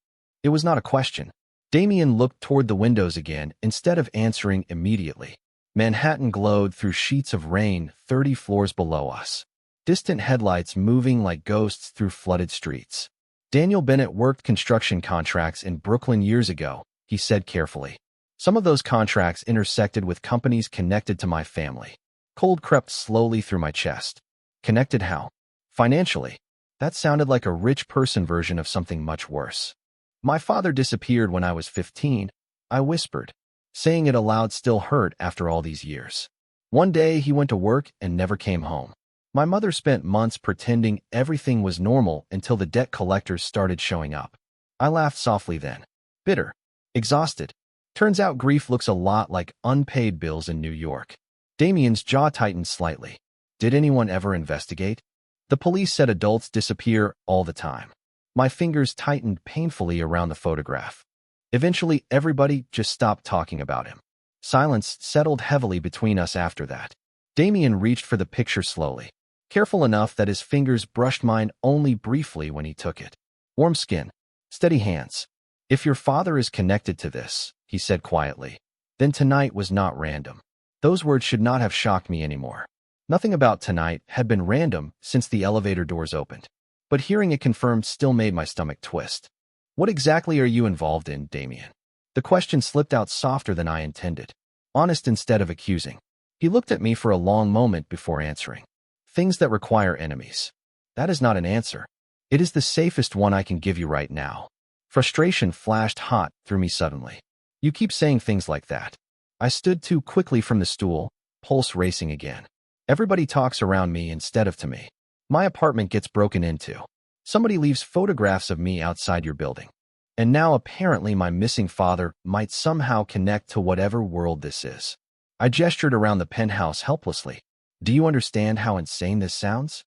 It was not a question. Damien looked toward the windows again instead of answering immediately. Manhattan glowed through sheets of rain 30 floors below us. Distant headlights moving like ghosts through flooded streets. Daniel Bennett worked construction contracts in Brooklyn years ago, he said carefully. Some of those contracts intersected with companies connected to my family. Cold crept slowly through my chest. Connected how? Financially. That sounded like a rich person version of something much worse. My father disappeared when I was 15, I whispered. Saying it aloud still hurt after all these years. One day he went to work and never came home. My mother spent months pretending everything was normal until the debt collectors started showing up. I laughed softly then. Bitter. Exhausted. Turns out grief looks a lot like unpaid bills in New York. Damien's jaw tightened slightly. Did anyone ever investigate? The police said adults disappear all the time. My fingers tightened painfully around the photograph. Eventually, everybody just stopped talking about him. Silence settled heavily between us after that. Damien reached for the picture slowly, careful enough that his fingers brushed mine only briefly when he took it. Warm skin, steady hands. If your father is connected to this, he said quietly, then tonight was not random. Those words should not have shocked me anymore. Nothing about tonight had been random since the elevator doors opened. But hearing it confirmed still made my stomach twist. What exactly are you involved in, Damien? The question slipped out softer than I intended, honest instead of accusing. He looked at me for a long moment before answering. Things that require enemies. That is not an answer. It is the safest one I can give you right now. Frustration flashed hot through me suddenly. You keep saying things like that. I stood too quickly from the stool, pulse racing again. Everybody talks around me instead of to me. My apartment gets broken into. Somebody leaves photographs of me outside your building. And now apparently my missing father might somehow connect to whatever world this is. I gestured around the penthouse helplessly. Do you understand how insane this sounds?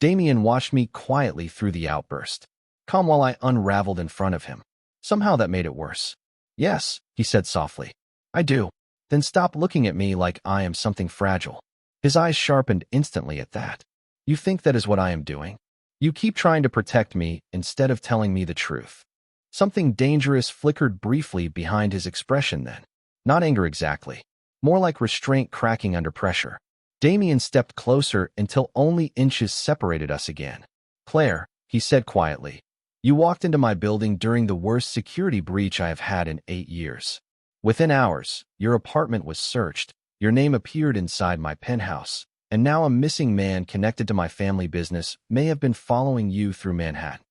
Damien watched me quietly through the outburst, calm while I unraveled in front of him. Somehow that made it worse. Yes, he said softly. I do. Then stop looking at me like I am something fragile. His eyes sharpened instantly at that. You think that is what I am doing? You keep trying to protect me instead of telling me the truth. Something dangerous flickered briefly behind his expression then. Not anger exactly. More like restraint cracking under pressure. Damien stepped closer until only inches separated us again. Claire, he said quietly, you walked into my building during the worst security breach I have had in 8 years. Within hours, your apartment was searched, Your name appeared inside my penthouse, and now a missing man connected to my family business may have been following you through Manhattan.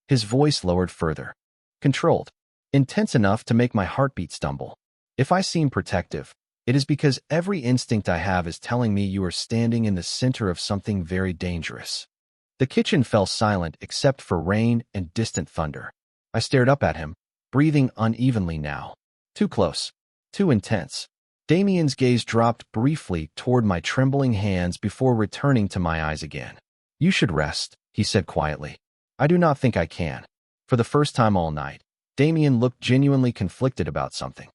His voice lowered further. Controlled. Intense enough to make my heartbeat stumble. If I seem protective, it is because every instinct I have is telling me you are standing in the center of something very dangerous. The kitchen fell silent except for rain and distant thunder. I stared up at him, breathing unevenly now. Too close. Too intense. Damien's gaze dropped briefly toward my trembling hands before returning to my eyes again. You should rest, he said quietly. I do not think I can. For the first time all night, Damien looked genuinely conflicted about something.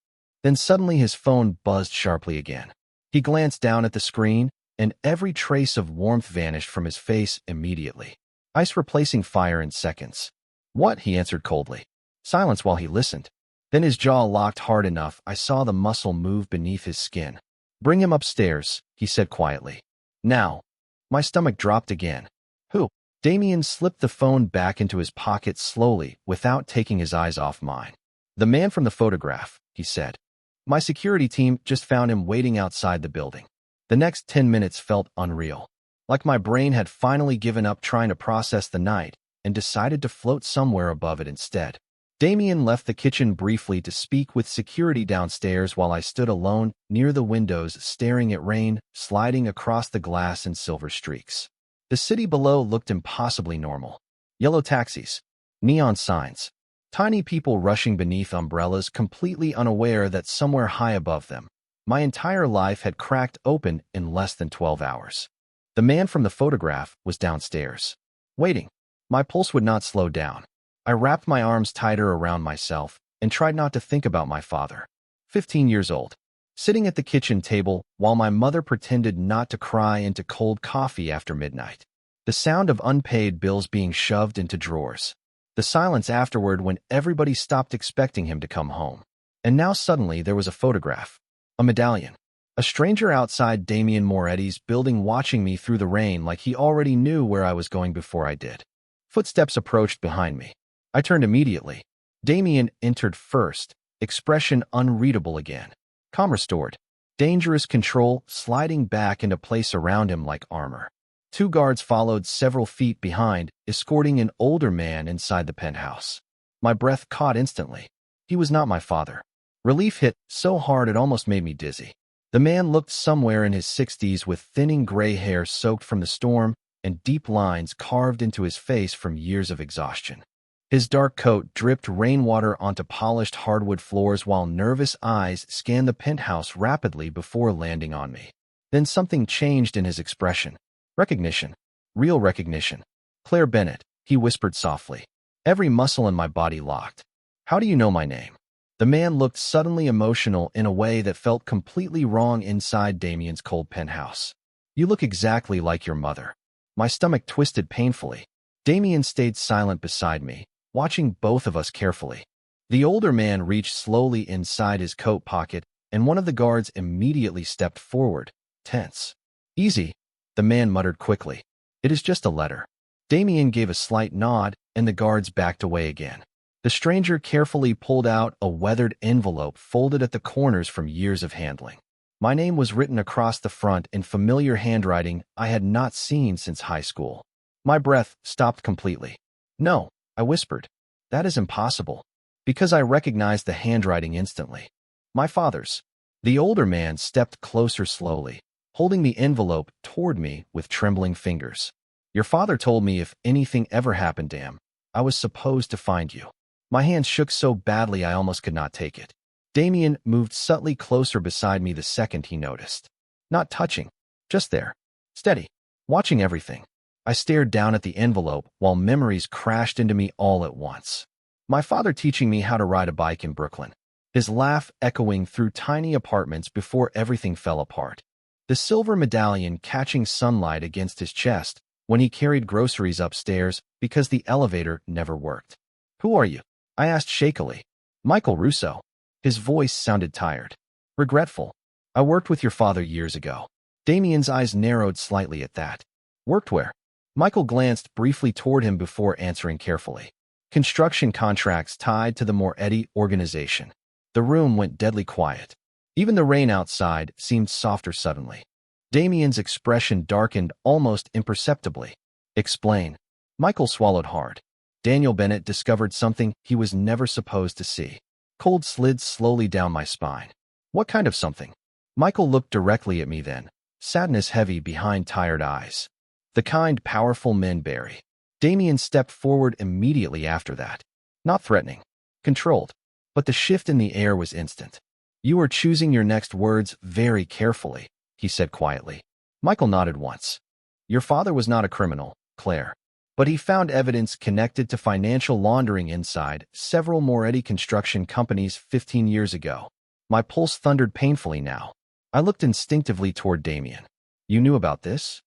Then suddenly his phone buzzed sharply again. He glanced down at the screen, and every trace of warmth vanished from his face immediately. Ice replacing fire in seconds. What? He answered coldly. Silence while he listened. Then his jaw locked hard enough I saw the muscle move beneath his skin. Bring him upstairs, he said quietly. Now. My stomach dropped again. Who? Damien slipped the phone back into his pocket slowly, without taking his eyes off mine. The man from the photograph, he said. My security team just found him waiting outside the building. The next 10 minutes felt unreal. Like my brain had finally given up trying to process the night and decided to float somewhere above it instead. Damien left the kitchen briefly to speak with security downstairs while I stood alone near the windows staring at rain sliding across the glass in silver streaks. The city below looked impossibly normal. Yellow taxis, neon signs, tiny people rushing beneath umbrellas completely unaware that somewhere high above them, my entire life had cracked open in less than 12 hours. The man from the photograph was downstairs, waiting. My pulse would not slow down. I wrapped my arms tighter around myself and tried not to think about my father, 15 years old, sitting at the kitchen table while my mother pretended not to cry into cold coffee after midnight. The sound of unpaid bills being shoved into drawers. The silence afterward when everybody stopped expecting him to come home. And now suddenly there was a photograph, a medallion. A stranger outside Damien Moretti's building watching me through the rain like he already knew where I was going before I did. Footsteps approached behind me. I turned immediately. Damien entered first, expression unreadable again. Calm restored. Dangerous control sliding back into place around him like armor. 2 guards followed several feet behind, escorting an older man inside the penthouse. My breath caught instantly. He was not my father. Relief hit so hard it almost made me dizzy. The man looked somewhere in his 60s with thinning gray hair soaked from the storm and deep lines carved into his face from years of exhaustion. His dark coat dripped rainwater onto polished hardwood floors while nervous eyes scanned the penthouse rapidly before landing on me. Then something changed in his expression. Recognition. Real recognition. Claire Bennett, he whispered softly. Every muscle in my body locked. How do you know my name? The man looked suddenly emotional in a way that felt completely wrong inside Damien's cold penthouse. You look exactly like your mother. My stomach twisted painfully. Damien stayed silent beside me, watching both of us carefully. The older man reached slowly inside his coat pocket, and one of the guards immediately stepped forward, tense. Easy, the man muttered quickly. It is just a letter. Damien gave a slight nod, and the guards backed away again. The stranger carefully pulled out a weathered envelope folded at the corners from years of handling. My name was written across the front in familiar handwriting I had not seen since high school. My breath stopped completely. No, I whispered. That is impossible. Because I recognized the handwriting instantly. My father's. The older man stepped closer slowly, holding the envelope toward me with trembling fingers. Your father told me if anything ever happened to him, I was supposed to find you. My hands shook so badly I almost could not take it. Damien moved subtly closer beside me the second he noticed. Not touching, just there, steady, watching everything. I stared down at the envelope while memories crashed into me all at once. My father teaching me how to ride a bike in Brooklyn. His laugh echoing through tiny apartments before everything fell apart. The silver medallion catching sunlight against his chest when he carried groceries upstairs because the elevator never worked. Who are you? I asked shakily. Michael Russo. His voice sounded tired. Regretful. I worked with your father years ago. Damien's eyes narrowed slightly at that. Worked where? Michael glanced briefly toward him before answering carefully. Construction contracts tied to the Moretti organization. The room went deadly quiet. Even the rain outside seemed softer suddenly. Damien's expression darkened almost imperceptibly. Explain. Michael swallowed hard. Daniel Bennett discovered something he was never supposed to see. Cold slid slowly down my spine. What kind of something? Michael looked directly at me then, sadness heavy behind tired eyes. The kind powerful men bury. Damien stepped forward immediately after that. Not threatening. Controlled. But the shift in the air was instant. You are choosing your next words very carefully, he said quietly. Michael nodded once. Your father was not a criminal, Claire. But he found evidence connected to financial laundering inside several Moretti construction companies 15 years ago. My pulse thundered painfully now. I looked instinctively toward Damien. You knew about this?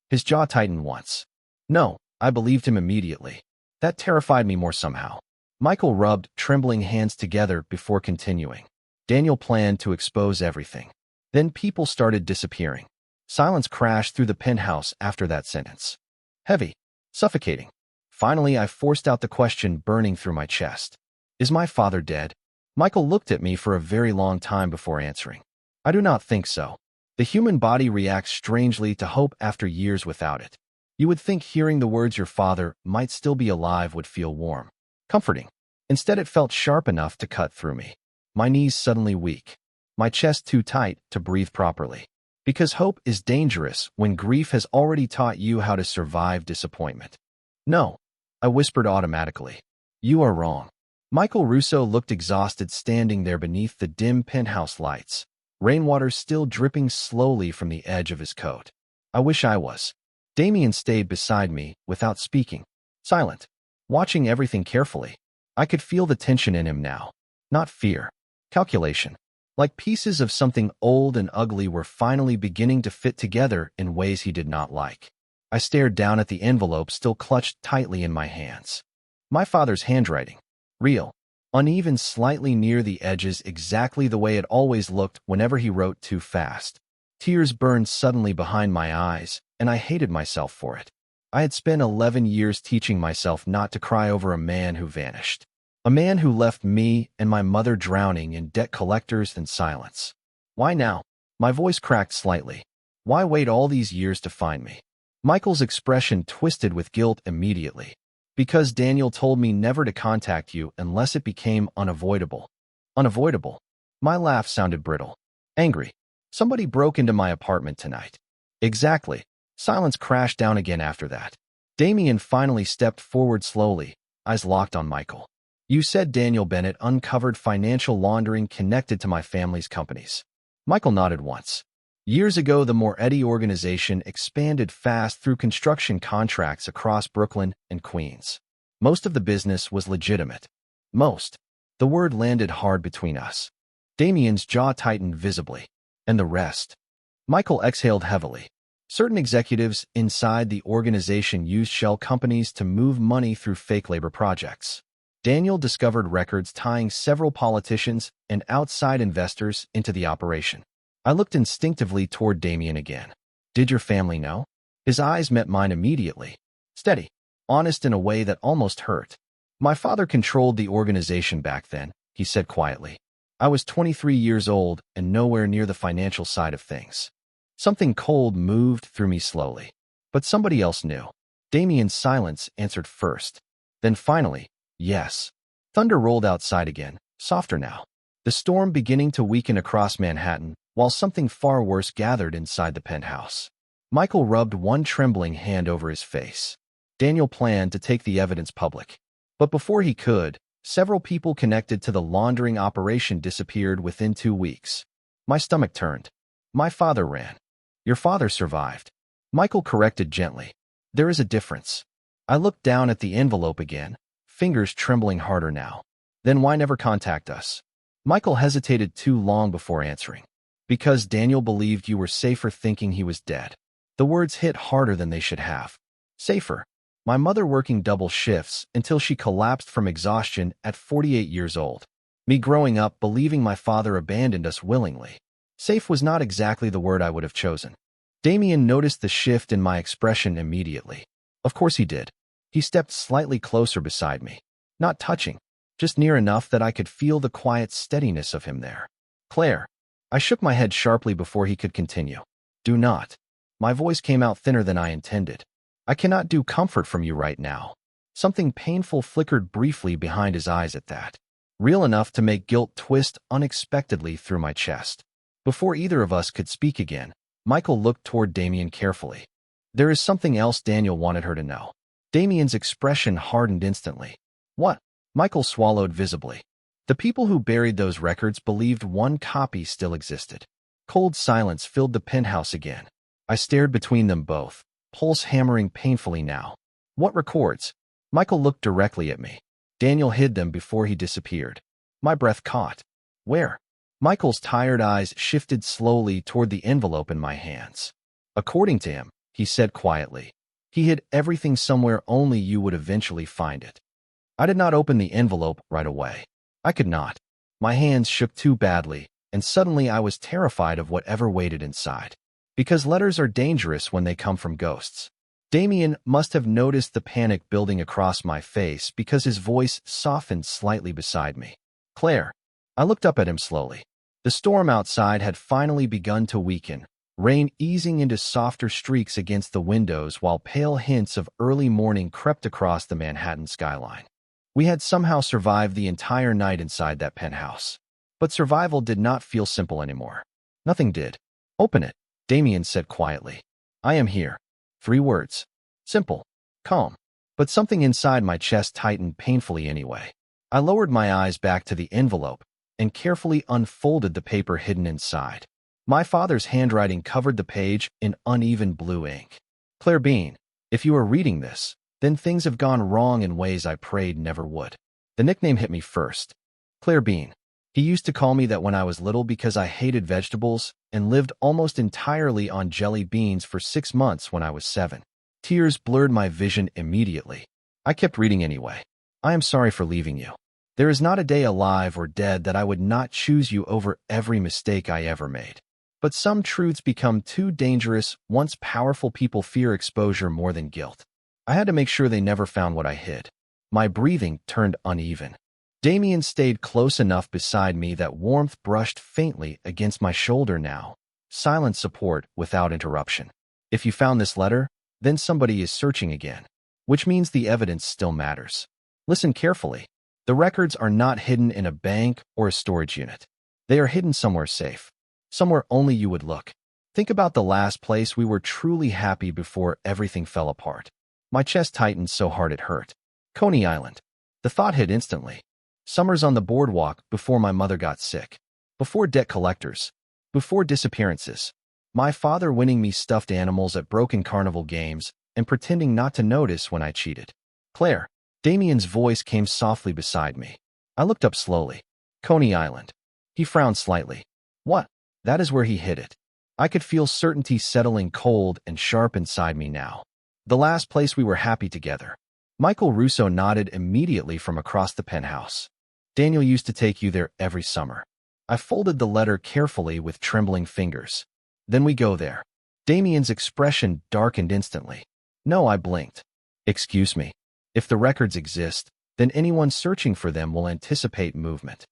His jaw tightened once. No, I believed him immediately. That terrified me more somehow. Michael rubbed trembling hands together before continuing. Daniel planned to expose everything. Then people started disappearing. Silence crashed through the penthouse after that sentence. Heavy. Suffocating. Finally, I forced out the question burning through my chest. Is my father dead? Michael looked at me for a very long time before answering. I do not think so. The human body reacts strangely to hope after years without it. You would think hearing the words your father might still be alive would feel warm, comforting. Instead, it felt sharp enough to cut through me. My knees suddenly weak. My chest too tight to breathe properly. Because hope is dangerous when grief has already taught you how to survive disappointment. No, I whispered automatically. You are wrong. Michael Russo looked exhausted standing there beneath the dim penthouse lights, rainwater still dripping slowly from the edge of his coat. I wish I was. Damien stayed beside me without speaking, silent, watching everything carefully. I could feel the tension in him now. Not fear. Calculation. Like pieces of something old and ugly were finally beginning to fit together in ways he did not like. I stared down at the envelope still clutched tightly in my hands. My father's handwriting. Real. Uneven slightly near the edges exactly the way it always looked whenever he wrote too fast. Tears burned suddenly behind my eyes, and I hated myself for it. I had spent 11 years teaching myself not to cry over a man who vanished. A man who left me and my mother drowning in debt collectors and silence. Why now? My voice cracked slightly. Why wait all these years to find me? Michael's expression twisted with guilt immediately. Because Daniel told me never to contact you unless it became unavoidable. Unavoidable. My laugh sounded brittle. Angry. Somebody broke into my apartment tonight. Exactly. Silence crashed down again after that. Damien finally stepped forward slowly, eyes locked on Michael. You said Daniel Bennett uncovered financial laundering connected to my family's companies. Michael nodded once. Years ago, the Moretti organization expanded fast through construction contracts across Brooklyn and Queens. Most of the business was legitimate. Most. The word landed hard between us. Damien's jaw tightened visibly. And the rest? Michael exhaled heavily. Certain executives inside the organization used shell companies to move money through fake labor projects. Daniel discovered records tying several politicians and outside investors into the operation. I looked instinctively toward Damien again. Did your family know? His eyes met mine immediately. Steady. Honest in a way that almost hurt. My father controlled the organization back then, he said quietly. I was 23 years old and nowhere near the financial side of things. Something cold moved through me slowly. But somebody else knew. Damien's silence answered first. Then finally, yes. Thunder rolled outside again, softer now. The storm beginning to weaken across Manhattan, while something far worse gathered inside the penthouse. Michael rubbed one trembling hand over his face. Daniel planned to take the evidence public. But before he could, several people connected to the laundering operation disappeared within 2 weeks. My stomach turned. My father ran. Your father survived. Michael corrected gently. There is a difference. I looked down at the envelope again, fingers trembling harder now. Then why never contact us? Michael hesitated too long before answering. Because Daniel believed you were safer thinking he was dead. The words hit harder than they should have. Safer. My mother working double shifts until she collapsed from exhaustion at 48 years old. Me growing up believing my father abandoned us willingly. Safe was not exactly the word I would have chosen. Damien noticed the shift in my expression immediately. Of course he did. He stepped slightly closer beside me. Not touching, just near enough that I could feel the quiet steadiness of him there. Claire. I shook my head sharply before he could continue. Do not. My voice came out thinner than I intended. I cannot do comfort from you right now. Something painful flickered briefly behind his eyes at that, real enough to make guilt twist unexpectedly through my chest. Before either of us could speak again, Michael looked toward Damien carefully. There is something else Daniel wanted her to know. Damien's expression hardened instantly. What? Michael swallowed visibly. The people who buried those records believed one copy still existed. Cold silence filled the penthouse again. I stared between them both, pulse hammering painfully now. What records? Michael looked directly at me. Daniel hid them before he disappeared. My breath caught. Where? Michael's tired eyes shifted slowly toward the envelope in my hands. According to him, he said quietly, he hid everything somewhere only you would eventually find it. I did not open the envelope right away. I could not. My hands shook too badly, and suddenly I was terrified of whatever waited inside. Because letters are dangerous when they come from ghosts. Damien must have noticed the panic building across my face because his voice softened slightly beside me. Claire. I looked up at him slowly. The storm outside had finally begun to weaken, rain easing into softer streaks against the windows while pale hints of early morning crept across the Manhattan skyline. We had somehow survived the entire night inside that penthouse. But survival did not feel simple anymore. Nothing did. Open it, Damien said quietly. I am here. 3 words. Simple. Calm. But something inside my chest tightened painfully anyway. I lowered my eyes back to the envelope and carefully unfolded the paper hidden inside. My father's handwriting covered the page in uneven blue ink. Claire Bean, if you are reading this, then things have gone wrong in ways I prayed never would. The nickname hit me first. Claire Bean. He used to call me that when I was little because I hated vegetables and lived almost entirely on jelly beans for 6 months when I was 7. Tears blurred my vision immediately. I kept reading anyway. I am sorry for leaving you. There is not a day alive or dead that I would not choose you over every mistake I ever made. But some truths become too dangerous once powerful people fear exposure more than guilt. I had to make sure they never found what I hid. My breathing turned uneven. Damien stayed close enough beside me that warmth brushed faintly against my shoulder now. Silent support without interruption. If you found this letter, then somebody is searching again, which means the evidence still matters. Listen carefully. The records are not hidden in a bank or a storage unit. They are hidden somewhere safe. Somewhere only you would look. Think about the last place we were truly happy before everything fell apart. My chest tightened so hard it hurt. Coney Island. The thought hit instantly. Summers on the boardwalk before my mother got sick. Before debt collectors. Before disappearances. My father winning me stuffed animals at broken carnival games and pretending not to notice when I cheated. Claire. Damien's voice came softly beside me. I looked up slowly. Coney Island. He frowned slightly. What? That is where he hid it. I could feel certainty settling cold and sharp inside me now. The last place we were happy together. Michael Russo nodded immediately from across the penthouse. Daniel used to take you there every summer. I folded the letter carefully with trembling fingers. Then we go there. Damien's expression darkened instantly. No, I blinked. Excuse me. If the records exist, then anyone searching for them will anticipate movement.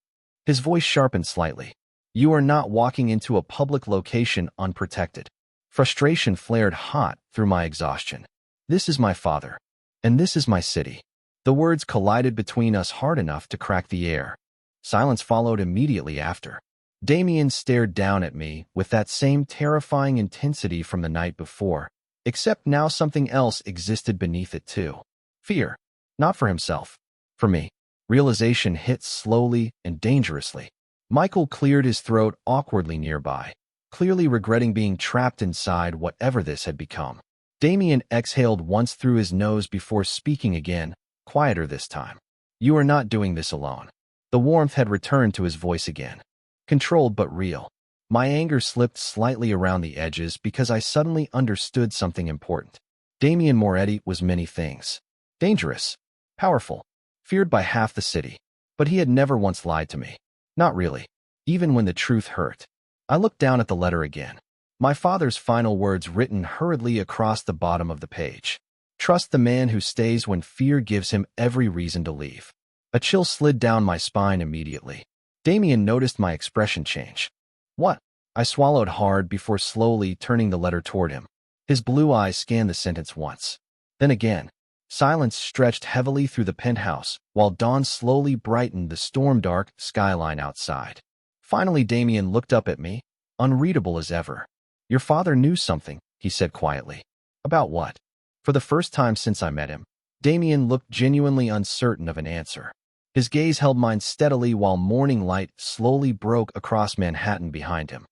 His voice sharpened slightly. You are not walking into a public location unprotected. Frustration flared hot through my exhaustion. This is my father. And this is my city. The words collided between us hard enough to crack the air. Silence followed immediately after. Damien stared down at me with that same terrifying intensity from the night before, except now something else existed beneath it too. Fear. Not for himself. For me. Realization hit slowly and dangerously. Michael cleared his throat awkwardly nearby, clearly regretting being trapped inside whatever this had become. Damien exhaled once through his nose before speaking again, quieter this time. You are not doing this alone. The warmth had returned to his voice again. Controlled but real. My anger slipped slightly around the edges because I suddenly understood something important. Damien Moretti was many things. Dangerous. Powerful. Feared by half the city. But he had never once lied to me. Not really. Even when the truth hurt. I looked down at the letter again. My father's final words written hurriedly across the bottom of the page. Trust the man who stays when fear gives him every reason to leave. A chill slid down my spine immediately. Damien noticed my expression change. What? I swallowed hard before slowly turning the letter toward him. His blue eyes scanned the sentence once. Then again. Silence stretched heavily through the penthouse, while dawn slowly brightened the storm-dark skyline outside. Finally, Damien looked up at me, unreadable as ever. Your father knew something, he said quietly. About what? For the first time since I met him, Damien looked genuinely uncertain of an answer. His gaze held mine steadily while morning light slowly broke across Manhattan behind him.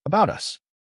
About us.